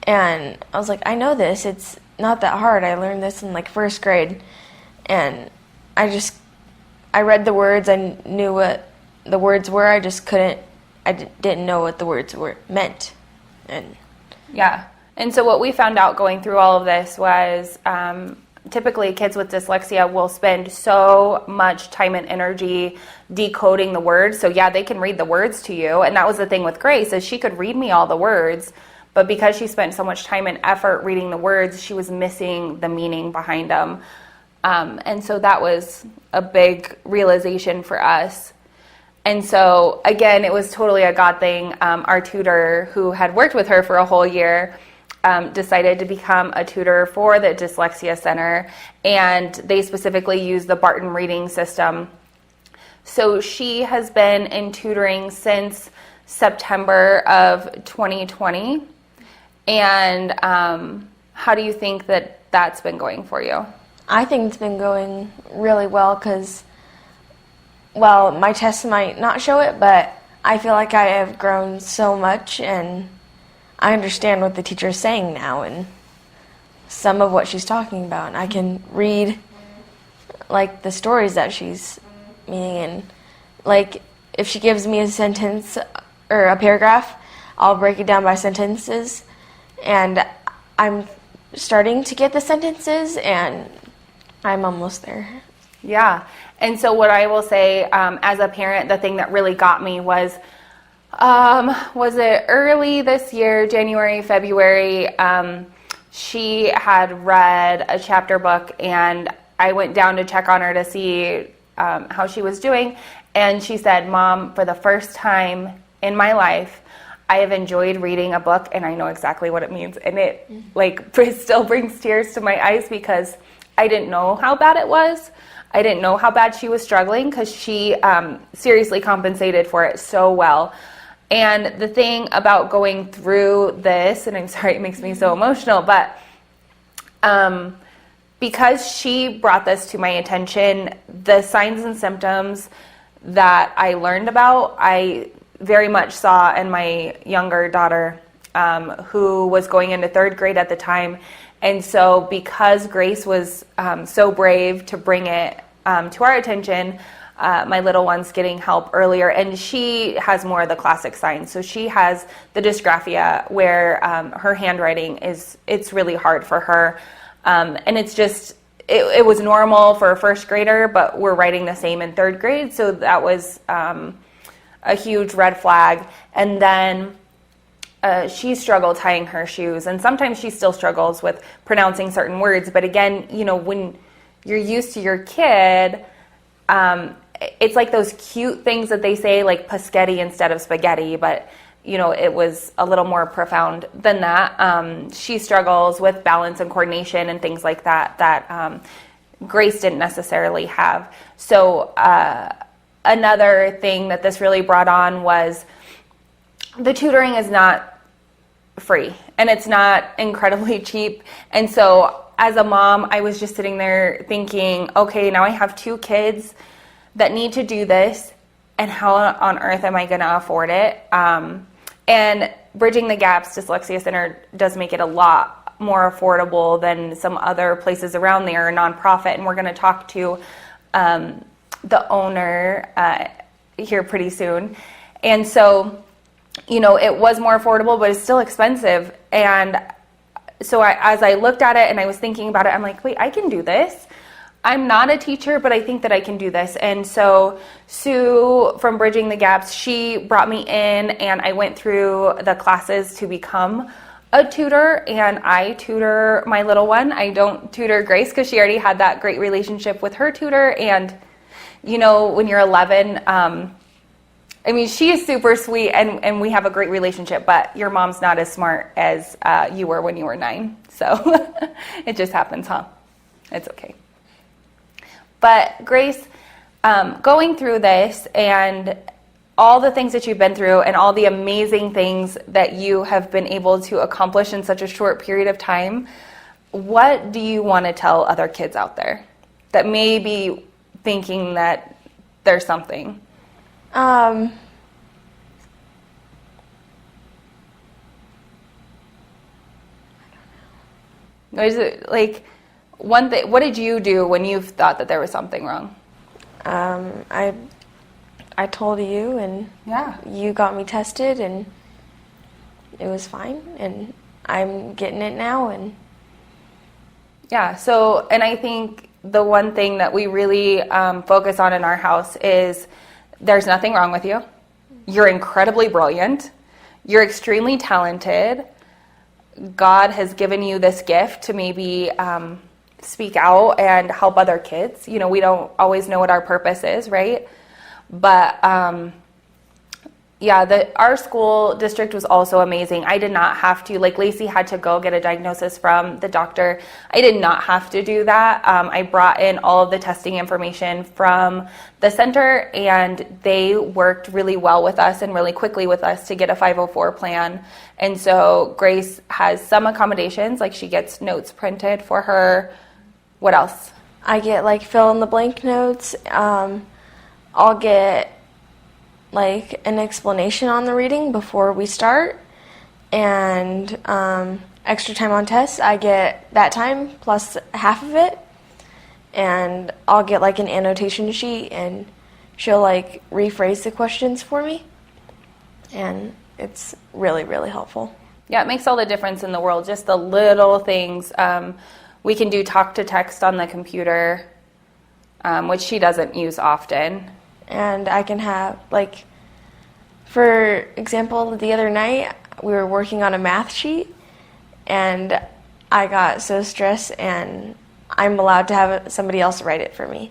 F: and I was like, I know this, it's not that hard, I learned this in 1st grade, and I read the words, I knew what the words were, I didn't know what the words meant. And
A: yeah, And so what we found out going through all of this was typically kids with dyslexia will spend so much time and energy decoding the words. So yeah, they can read the words to you. And that was the thing with Grace, is she could read me all the words, but because she spent so much time and effort reading the words, she was missing the meaning behind them. And so that was a big realization for us. And so again, it was totally a God thing. Our tutor, who had worked with her for a whole year, decided to become a tutor for the Dyslexia Center, and they specifically use the Barton reading system. So she has been in tutoring since September of 2020. And how do you think that that's been going for you?
F: I think it's been going really well because, well, my tests might not show it, but I feel like I have grown so much, and I understand what the teacher is saying now and some of what she's talking about. And I can read, like, the stories that she's meaning. And, like, if she gives me a sentence or a paragraph, I'll break it down by sentences. And I'm starting to get the sentences, and I'm almost there.
A: Yeah. And so what I will say, as a parent, the thing that really got me was it early this year, January, February, she had read a chapter book, and I went down to check on her to see how she was doing. And she said, "Mom, for the first time in my life, I have enjoyed reading a book," and I know exactly what it means. And it still brings tears to my eyes, because I didn't know how bad it was. I didn't know how bad she was struggling, because she seriously compensated for it so well. And the thing about going through this, and I'm sorry it makes me so emotional, but because she brought this to my attention, the signs and symptoms that I learned about, I very much saw in my younger daughter, who was going into 3rd grade at the time. And so because Grace was so brave to bring it to our attention, my little one's getting help earlier, and she has more of the classic signs. So she has the dysgraphia, where her handwriting it's really hard for her. And it's just, it was normal for a 1st grader, but we're writing the same in 3rd grade. So that was a huge red flag. And then she struggled tying her shoes, and sometimes she still struggles with pronouncing certain words. But again, when you're used to your kid, it's like those cute things that they say, like paschetti instead of spaghetti, but it was a little more profound than that. She struggles with balance and coordination and things like that Grace didn't necessarily have. So another thing that this really brought on was the tutoring is not free, and it's not incredibly cheap. And so as a mom, I was just sitting there thinking, okay, now I have 2 kids that need to do this, and how on earth am I going to afford it? And Bridging the Gaps Dyslexia Center does make it a lot more affordable than some other places around there, a nonprofit, and we're going to talk to the owner here pretty soon. And so, it was more affordable, but it's still expensive. And so as I looked at it and I was thinking about it, I'm like, wait, I can do this. I'm not a teacher, but I think that I can do this. And so Sue from Bridging the Gaps, she brought me in, and I went through the classes to become a tutor, and I tutor my little one. I don't tutor Grace because she already had that great relationship with her tutor. And, when you're 11, she is super sweet, and we have a great relationship, but your mom's not as smart as you were when you were 9. So it just happens, huh? It's okay. But Grace, going through this and all the things that you've been through and all the amazing things that you have been able to accomplish in such a short period of time, what do you want to tell other kids out there that may be thinking that there's something? Is it like one thing? What did you do when you thought that there was something wrong?
F: I told you, and
A: Yeah.
F: you got me tested, and it was fine. And I'm getting it now. And
A: Yeah, so, and I think the one thing that we really focus on in our house is there's nothing wrong with you. You're incredibly brilliant. You're extremely talented. God has given you this gift to maybe speak out and help other kids. You know, we don't always know what our purpose is, right? But yeah, our school district was also amazing. I did not have to, like Lacey had to go get a diagnosis from the doctor. I did not have to do that. I brought in all of the testing information from the center, and they worked really well with us and really quickly with us to get a 504 plan. And so Grace has some accommodations, like she gets notes printed for her. What else?
F: I get like fill in the blank notes. I'll get like an explanation on the reading before we start, and extra time on tests. I get that time plus half of it, and I'll get like an annotation sheet, and she'll like rephrase the questions for me, and it's really, really helpful.
A: Yeah, it makes all the difference in the world, just the little things. We can do talk to text on the computer, which she doesn't use often.
F: And I can have, like, for example, the other night we were working on a math sheet, and I got so stressed, and I'm allowed to have somebody else write it for me.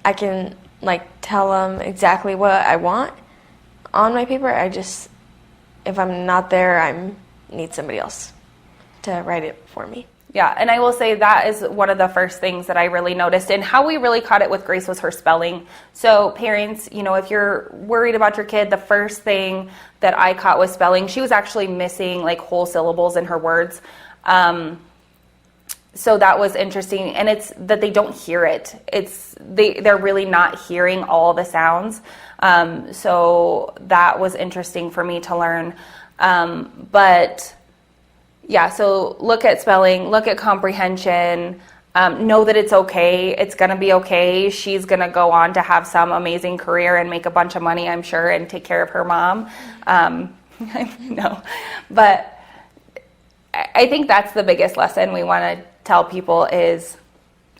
F: I can, like, tell them exactly what I want on my paper. If I'm not there, I need somebody else to write it for me.
A: Yeah, and I will say that is one of the first things that I really noticed, and how we really caught it with Grace was her spelling. So parents, you know, if you're worried about your kid, the first thing that I caught was spelling. She was actually missing like whole syllables in her words. So that was interesting, and it's that they don't hear it. They're really not hearing all the sounds. So that was interesting for me to learn. But yeah, so look at spelling, look at comprehension, know that it's okay. It's going to be okay. She's going to go on to have some amazing career and make a bunch of money, I'm sure, and take care of her mom. No, but I think that's the biggest lesson we want to tell people is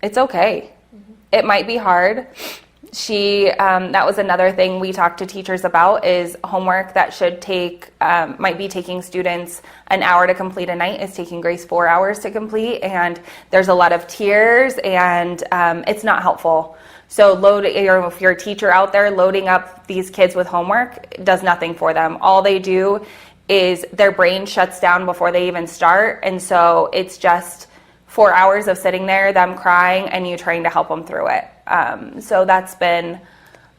A: it's okay. Mm-hmm. It might be hard. That was another thing we talked to teachers about is homework that should take, might be taking students an hour to complete a night is taking Grace 4 hours to complete. And there's a lot of tears, and it's not helpful. So if you're a teacher out there, loading up these kids with homework does nothing for them. All they do is their brain shuts down before they even start. And so it's just 4 hours of sitting there, them crying, and you trying to help them through it. So that's been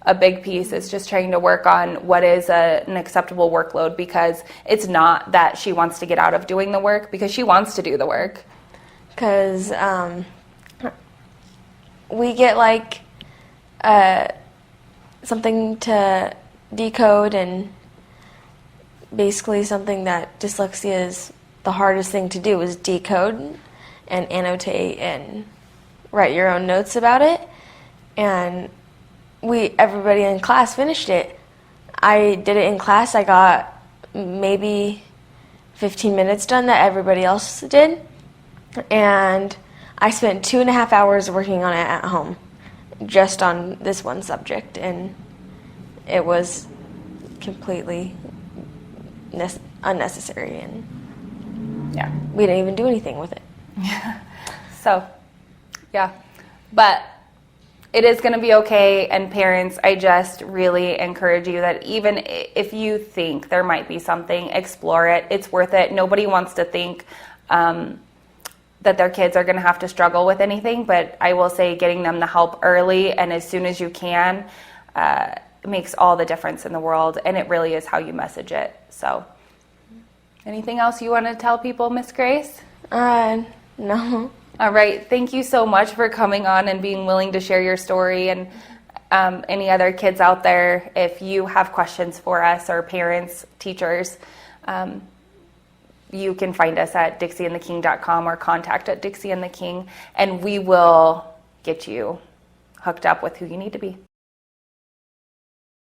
A: a big piece, is just trying to work on what is an acceptable workload, because it's not that she wants to get out of doing the work, because she wants to do the work.
F: Because we get like something to decode, and basically something that dyslexia is the hardest thing to do is decode and annotate and write your own notes about it. And everybody in class finished it. I did it in class. I got maybe 15 minutes done that everybody else did. And I spent 2.5 hours working on it at home, just on this one subject. And it was completely unnecessary. And
A: Yeah.
F: we didn't even do anything with it.
A: So, yeah. But it is going to be okay. And parents, I just really encourage you that even if you think there might be something, explore it. It's worth it. Nobody wants to think that their kids are going to have to struggle with anything. But I will say getting them the help early and as soon as you can makes all the difference in the world. And it really is how you message it. So anything else you want to tell people, Miss Grace?
F: No.
A: All right. Thank you so much for coming on and being willing to share your story. And any other kids out there, if you have questions for us, or parents, teachers, you can find us at dixieandtheking.com or contact@dixieandtheking, and we will get you hooked up with who you need to be.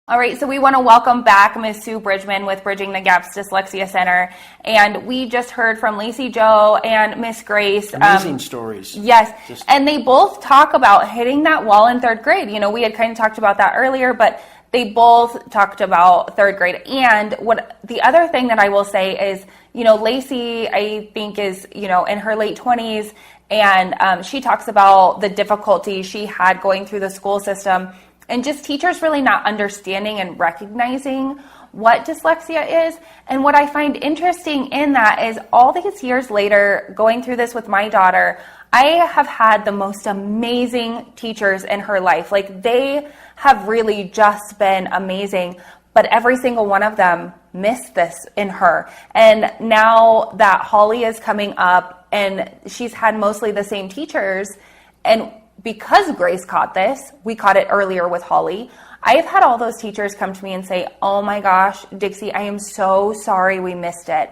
A: All right, so we want to welcome back Ms. Sue Bridgman with Bridging the Gaps Dyslexia Center. And we just heard from Lacey Jo and Miss Grace.
C: Amazing stories.
A: Yes, and they both talk about hitting that wall in third grade. You know, we had kind of talked about that earlier, but they both talked about third grade. And what the other thing that I will say is, you know, Lacey, I think, is, you know, in her late 20s, and she talks about the difficulty she had going through the school system. And just teachers really not understanding and recognizing what dyslexia is. And what I find interesting in that is all these years later, going through this with my daughter, I have had the most amazing teachers in her life. Like, they have really just been amazing, but every single one of them missed this in her. And now that Holly is coming up and she's had mostly the same teachers, and because Grace caught this, we caught it earlier with Holly. I've had all those teachers come to me and say, oh my gosh, Dixie, I am so sorry we missed it.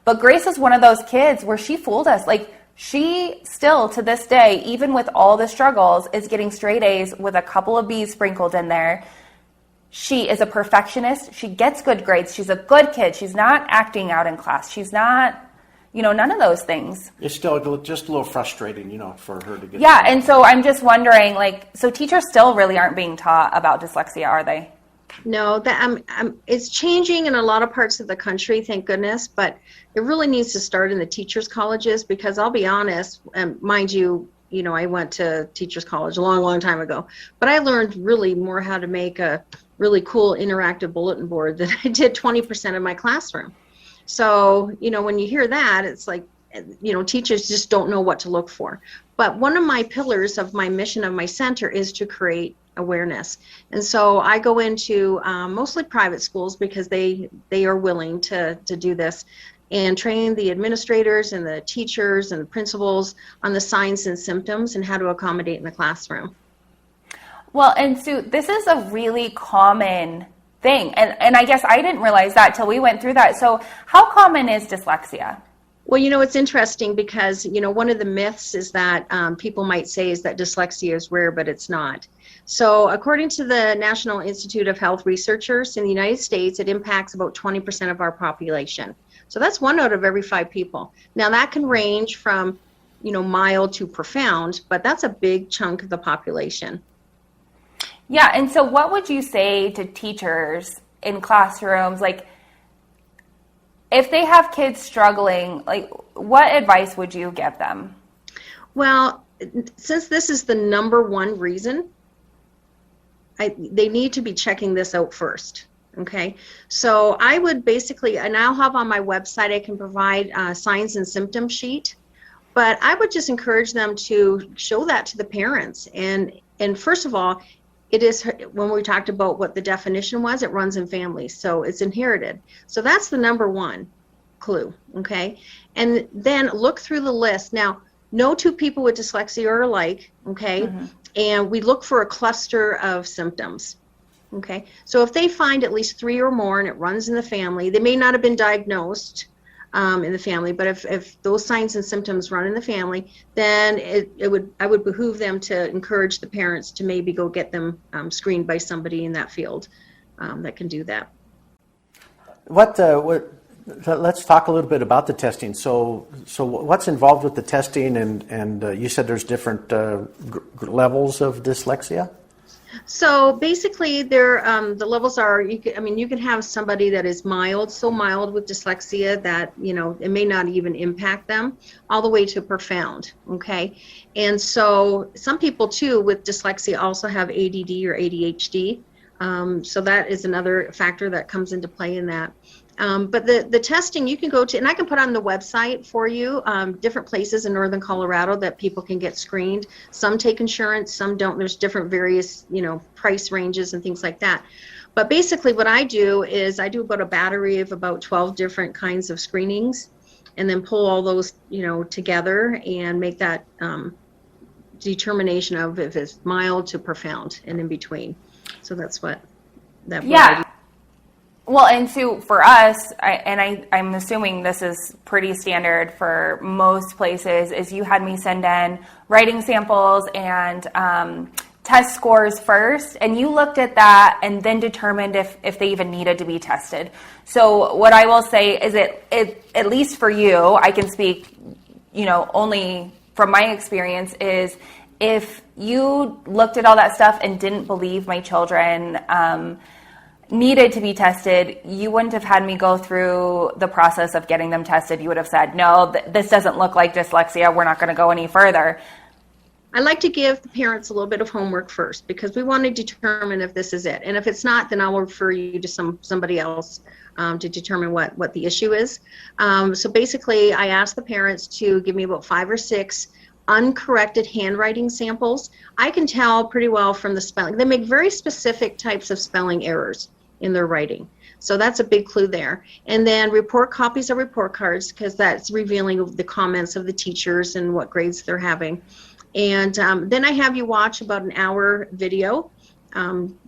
A: But Grace is one of those kids where she fooled us. Like, she still, to this day, even with all the struggles, is getting straight A's with a couple of B's sprinkled in there. She is a perfectionist. She gets good grades. She's a good kid. She's not acting out in class. She's not, you know, none of those things.
C: It's still just a little frustrating, you know, for her to get.
A: Yeah, and so I'm just wondering, like, so teachers still really aren't being taught about dyslexia, are they?
E: No, that it's changing in a lot of parts of the country, thank goodness, but it really needs to start in the teachers' colleges, because I'll be honest, mind you, you know, I went to teachers' college a long, long time ago, but I learned really more how to make a really cool interactive bulletin board than I did 20% of my classroom. So, you know, when you hear that, it's like, you know, teachers just don't know what to look for. But one of my pillars of my mission of my center is to create awareness. And so I go into mostly private schools, because they are willing to do this, and train the administrators and the teachers and the principals on the signs and symptoms and how to accommodate in the classroom.
A: Well, and Sue, this is a really common thing. And I guess I didn't realize that till we went through that. So how common is dyslexia?
E: Well, you know, it's interesting because, you know, one of the myths is that people might say is that dyslexia is rare, but it's not. So according to the National Institute of Health researchers in the United States, it impacts about 20% of our population. So that's 1 out of every 5 people. Now that can range from, you know, mild to profound, but that's a big chunk of the population.
A: Yeah, and so what would you say to teachers in classrooms, like, if they have kids struggling, like, what advice would you give them?
E: Well, since this is the number one reason, they need to be checking this out first. Okay, so I would basically, and I'll have on my website, I can provide a signs and symptom sheet, but I would just encourage them to show that to the parents. And first of all, it is, when we talked about what the definition was, it runs in families, so it's inherited. So that's the number one clue, okay? And then look through the list. Now, no 2 people with dyslexia are alike, okay? Mm-hmm. And we look for a cluster of symptoms, okay? So if they find at least 3 or more and it runs in the family, they may not have been diagnosed in the family, but if those signs and symptoms run in the family, then I would behoove them to encourage the parents to maybe go get them screened by somebody in that field that can do that.
C: Let's talk a little bit about the testing. So what's involved with the testing? And you said there's different levels of dyslexia.
E: So basically, the levels are, you can have somebody that is mild, so mild with dyslexia that, you know, it may not even impact them, all the way to profound, okay? And so some people too with dyslexia also have ADD or ADHD, so that is another factor that comes into play in that. But the testing you can go to, and I can put on the website for you, different places in northern Colorado that people can get screened. Some take insurance, some don't. There's different various, you know, price ranges and things like that. But basically what I do is I do about a battery of about 12 different kinds of screenings, and then pull all those, you know, together and make that determination of if it's mild to profound and in between. So that's what that.
A: Yeah. Well, and Sue, for us, I'm assuming this is pretty standard for most places, is you had me send in writing samples and test scores first, and you looked at that and then determined if they even needed to be tested. So what I will say is at least for you, I can speak, only from my experience, is if you looked at all that stuff and didn't believe my children needed to be tested, you wouldn't have had me go through the process of getting them tested. You would have said, no, this doesn't look like dyslexia. We're not going to go any further.
E: I like to give the parents a little bit of homework first, because we want to determine if this is it. And if it's not, then I'll refer you to somebody else to determine what the issue is. So basically, I ask the parents to give me about 5 or 6 uncorrected handwriting samples. I can tell pretty well from the spelling. They make very specific types of spelling errors in their writing. So that's a big clue there. And then report copies of report cards, because that's revealing of the comments of the teachers and what grades they're having. And then I have you watch about an hour video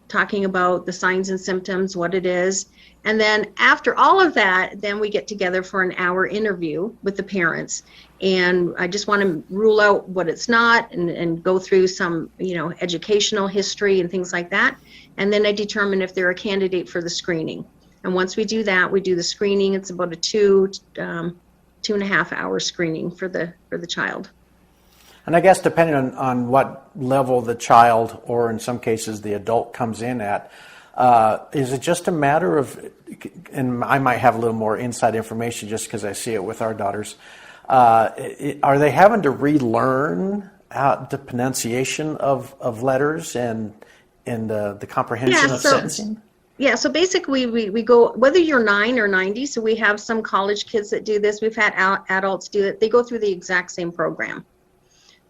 E: talking about the signs and symptoms, what it is. And then after all of that, then we get together for an hour interview with the parents. And I just want to rule out what it's not and go through some, educational history and things like that. And then I determine if they're a candidate for the screening. And once we do that, we do the screening. It's about a 2.5 hour screening for the child.
C: And I guess depending on what level the child, or in some cases the adult, comes in at, is it just a matter of, and I might have a little more inside information just because I see it with our daughters, are they having to relearn the pronunciation of letters and the comprehension of sentencing?
E: Yeah, so basically we go, whether you're 9 or 90, so we have some college kids that do this, we've had adults do it, they go through the exact same program.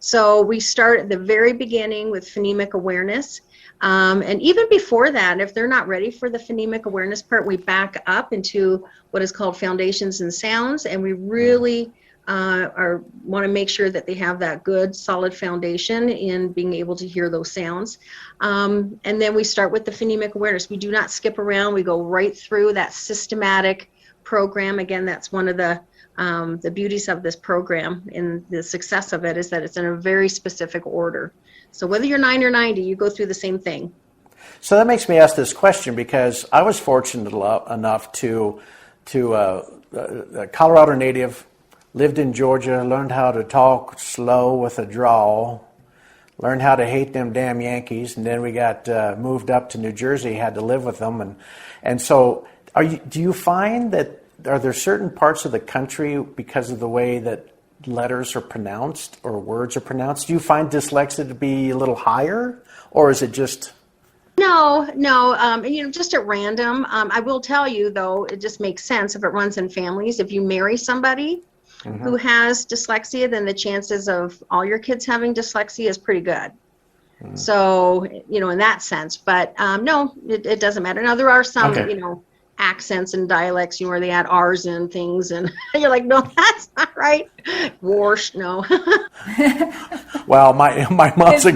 E: So we start at the very beginning with phonemic awareness. And even before that, if they're not ready for the phonemic awareness part, we back up into what is called foundations and sounds. And we really want to make sure that they have that good, solid foundation in being able to hear those sounds. And then we start with the phonemic awareness. We do not skip around. We go right through that systematic program. Again, that's one of the beauties of this program and the success of it is that it's in a very specific order. So whether you're 9 or 90, you go through the same thing.
C: So that makes me ask this question, because I was fortunate enough to a Colorado native, lived in Georgia, learned how to talk slow with a drawl, learned how to hate them damn Yankees, and then we got moved up to New Jersey, had to live with them. And so do you find that are there certain parts of the country, because of the way that letters are pronounced or words are pronounced, do you find dyslexia to be a little higher, or is it just?
E: No, just at random. I will tell you, though, it just makes sense if it runs in families. If you marry somebody who has dyslexia, then the chances of all your kids having dyslexia is pretty good. So, in that sense. But no, it doesn't matter. Now, there are some, accents and dialects, where they add R's and things, and you're like, no, that's not right. Warsh, no.
C: Well, my mom's a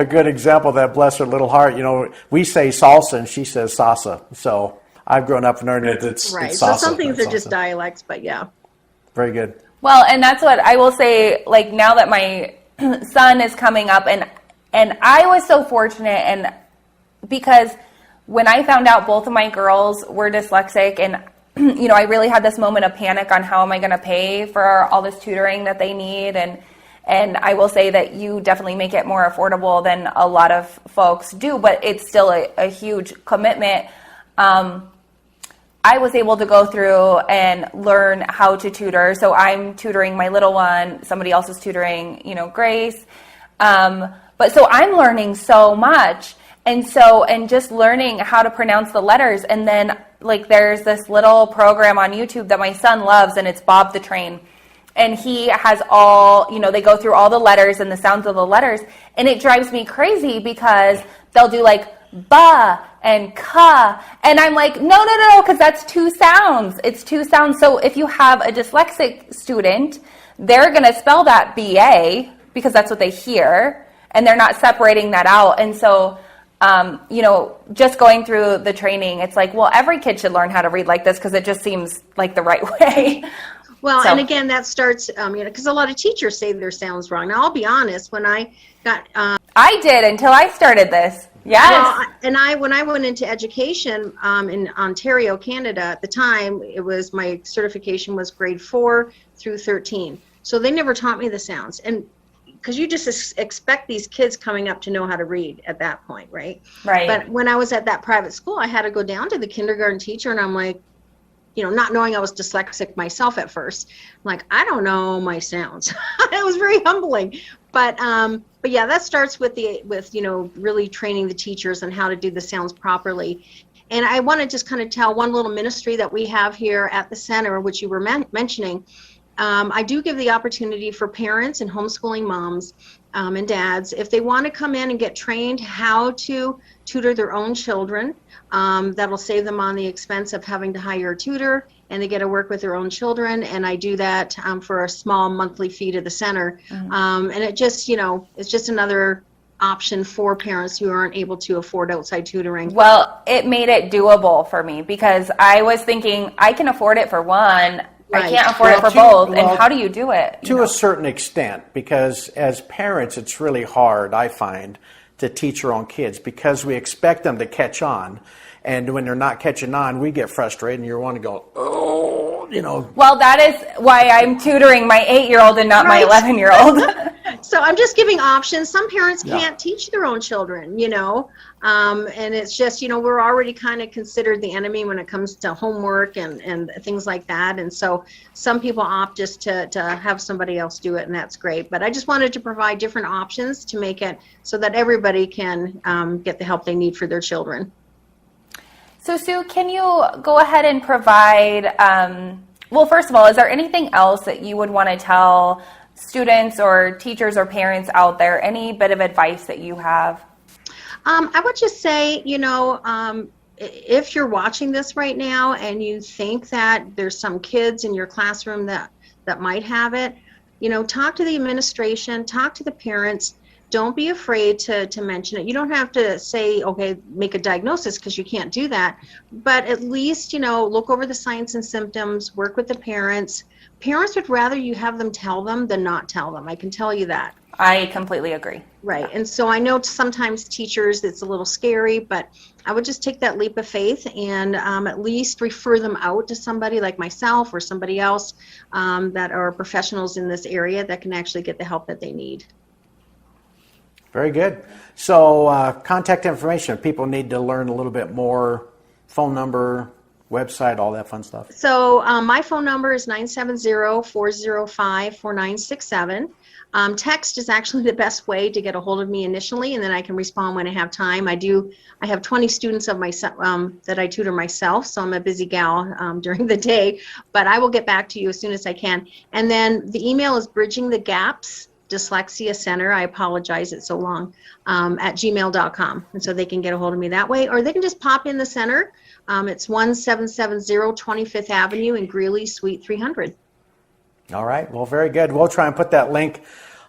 C: good example of that, bless her little heart. We say salsa and she says salsa. So I've grown up learning that it's
E: right.
C: It's
E: so
C: salsa,
E: some things are
C: salsa.
E: just dialects, but yeah.
C: Very good.
A: Well, and that's what I will say, like, now that my son is coming up, and I was so fortunate, and because when I found out both of my girls were dyslexic, and I really had this moment of panic on how am I going to pay for all this tutoring that they need, and I will say that you definitely make it more affordable than a lot of folks do, but it's still a huge commitment. I was able to go through and learn how to tutor. So I'm tutoring my little one, somebody else is tutoring, Grace. But so I'm learning so much. And just learning how to pronounce the letters. And then there's this little program on YouTube that my son loves, and it's Bob the Train. And he has all, they go through all the letters and the sounds of the letters. And it drives me crazy because they'll do ba and ka. And I'm like, no, because that's 2 sounds. It's 2 sounds. So if you have a dyslexic student, they're going to spell that B-A because that's what they hear. And they're not separating that out. And so, just going through the training, it's like, well, every kid should learn how to read like this because it just seems like the right way.
E: Well,
A: So-
E: and again, that starts, because a lot of teachers say their sounds wrong. Now, I'll be honest, when I got,
A: I did until I started this. Yes.
E: when I went into education in Ontario, Canada, at the time, it was my certification was grade 4 through 13. So they never taught me the sounds. And because you just expect these kids coming up to know how to read at that point, right?
A: Right.
E: But when I was at that private school, I had to go down to the kindergarten teacher, and I'm like, not knowing I was dyslexic myself at first, I'm like, I don't know my sounds. It was very humbling. But yeah, that starts with really training the teachers on how to do the sounds properly. And I want to just kind of tell one little ministry that we have here at the center, which you were mentioning. I do give the opportunity for parents and homeschooling moms and dads, if they want to come in and get trained how to tutor their own children, that'll save them on the expense of having to hire a tutor, and they get to work with their own children. And I do that for a small monthly fee to the center. And it just, it's just another option for parents who aren't able to afford outside tutoring.
A: Well, it made it doable for me because I was thinking I can afford it for one. I
E: Right.
A: can't afford it for both. And how do you do it?
C: To a certain extent, because as parents, it's really hard, I find, to teach our own kids because we expect them to catch on. And when they're not catching on, we get frustrated and you want to go,
A: Well, that is why I'm tutoring my 8-year-old and not my
E: Right.
A: 11-year-old.
E: So I'm just giving options. Some parents can't teach their own children, and it's just, we're already kind of considered the enemy when it comes to homework and things like that. And so some people opt just to have somebody else do it, and that's great. But I just wanted to provide different options to make it so that everybody can get the help they need for their children.
A: So, Sue, can you go ahead and provide, well, first of all, is there anything else that you would want to tell students or teachers or parents out there? Any bit of advice that you have?
E: I would just say, if you're watching this right now and you think that there's some kids in your classroom that might have it, talk to the administration, talk to the parents. Don't be afraid to mention it. You don't have to say, okay, make a diagnosis, because you can't do that. But at least, look over the signs and symptoms, work with the parents. Parents would rather you have them tell them than not tell them. I can tell you that.
A: I completely agree.
E: Right. And so I know sometimes teachers, it's a little scary, but I would just take that leap of faith and at least refer them out to somebody like myself or somebody else that are professionals in this area that can actually get the help that they need.
C: Very good. So contact information, if people need to learn a little bit more, phone number, website, all that fun stuff.
E: So my phone number is 970-405-4967. Text is actually the best way to get a hold of me initially, and then I can respond when I have time. I have 20 students of myself that I tutor myself, so I'm a busy gal during the day, but I will get back to you as soon as I can. And then the email is bridgingthegaps Dyslexia Center, I apologize, it's so long, at gmail.com. And so they can get a hold of me that way, or they can just pop in the center. It's 1770 25th Avenue in Greeley, Suite 300.
C: All right. Well, very good. We'll try and put that link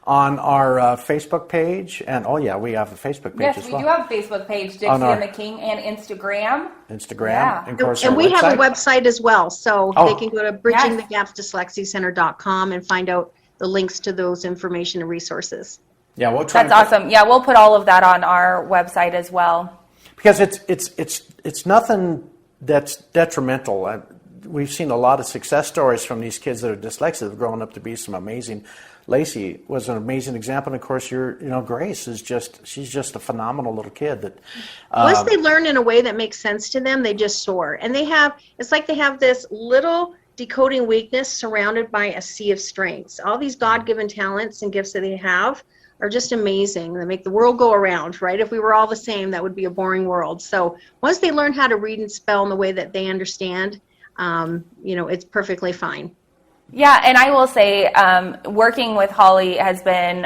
C: on our Facebook page. And, we have a Facebook page as well.
A: Yes, we do have a Facebook page, Dixie and the King, and Instagram.
C: Instagram. And, of course,
E: and
C: our
E: we
C: website.
E: have a website as well. So they can go to bridgingthegapsdyslexiacenter.com and find out the links to those information and resources.
C: Yeah, we'll try.
A: That's awesome. Yeah, we'll put all of that on our website as well.
C: Because it's nothing that's detrimental. We've seen a lot of success stories from these kids that are dyslexic that have grown up to be some amazing. Lacey was an amazing example, and of course, Grace is she's just a phenomenal little kid. That
E: once they learn in a way that makes sense to them, they just soar. And it's like they have this little decoding weakness surrounded by a sea of strengths. All these God-given talents and gifts that they have are just amazing. They make the world go around, right? If we were all the same, that would be a boring world. So once they learn how to read and spell in the way that they understand, it's perfectly fine.
A: Yeah, and I will say working with Holly has been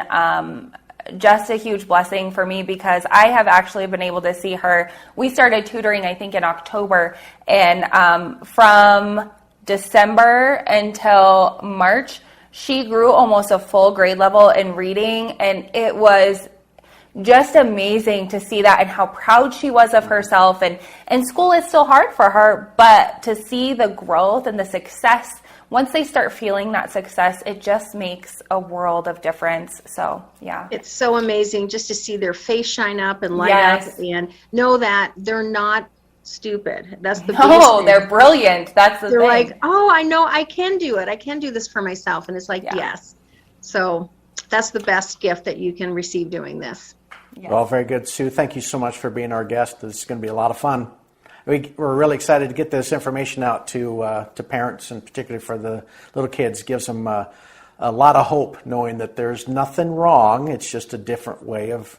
A: just a huge blessing for me because I have actually been able to see her. We started tutoring, I think, in October, and from December until March, she grew almost a full grade level in reading, and it was just amazing to see that and how proud she was of herself. And school is still hard for her, but to see the growth and the success, once they start feeling that success, it just makes a world of difference. So, yeah.
E: It's so amazing just to see their face shine up and light
A: Yes.
E: up and know that they're not stupid. That's the
A: No,
E: biggest thing.
A: they're brilliant. That's the
E: They're
A: thing.
E: like, oh, I know I can do it. I can do this for myself. And it's like,
A: Yeah.
E: yes. So that's the best gift that you can receive doing this.
A: Yes.
C: Well, very good, Sue. Thank you so much for being our guest. This is going to be a lot of fun. We're really excited to get this information out to parents, and particularly for the little kids. Gives them a lot of hope, knowing that there's nothing wrong. It's just a different way of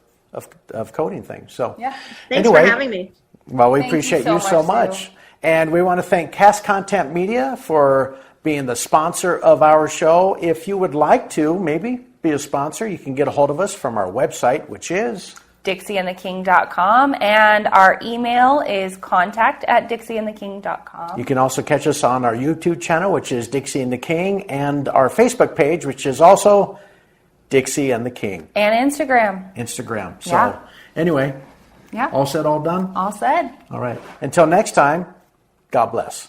C: coding things. So,
A: Yeah.
E: Thanks
C: anyway,
E: for having me.
C: well, we
A: Thank you
C: appreciate
A: so
C: you so
A: much,
C: much.
A: Sue.
C: And we want to thank Cast Content Media for being the sponsor of our show. If you would like to maybe be a sponsor, you can get a hold of us from our website, which is
A: DixieandtheKing.com, and our email is contact@DixieandtheKing.com.
C: You can also catch us on our YouTube channel, which is Dixie and the King, and our Facebook page, which is also Dixie and the King.
A: And Instagram.
C: So,
A: Yeah.
C: anyway,
A: Yeah.
C: all said, all done?
A: All said.
C: All right. Until next time, God bless.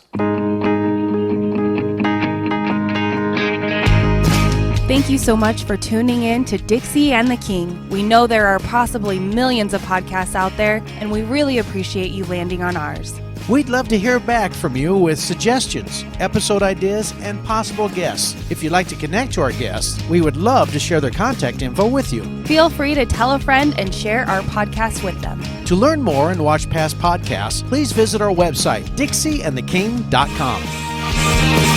D: Thank you so much for tuning in to Dixie and the King. We know there are possibly millions of podcasts out there, and we really appreciate you landing on ours.
G: We'd love to hear back from you with suggestions, episode ideas, and possible guests. If you'd like to connect to our guests, we would love to share their contact info with you.
D: Feel free to tell a friend and share our podcast with them.
G: To learn more and watch past podcasts, please visit our website, dixieandtheking.com.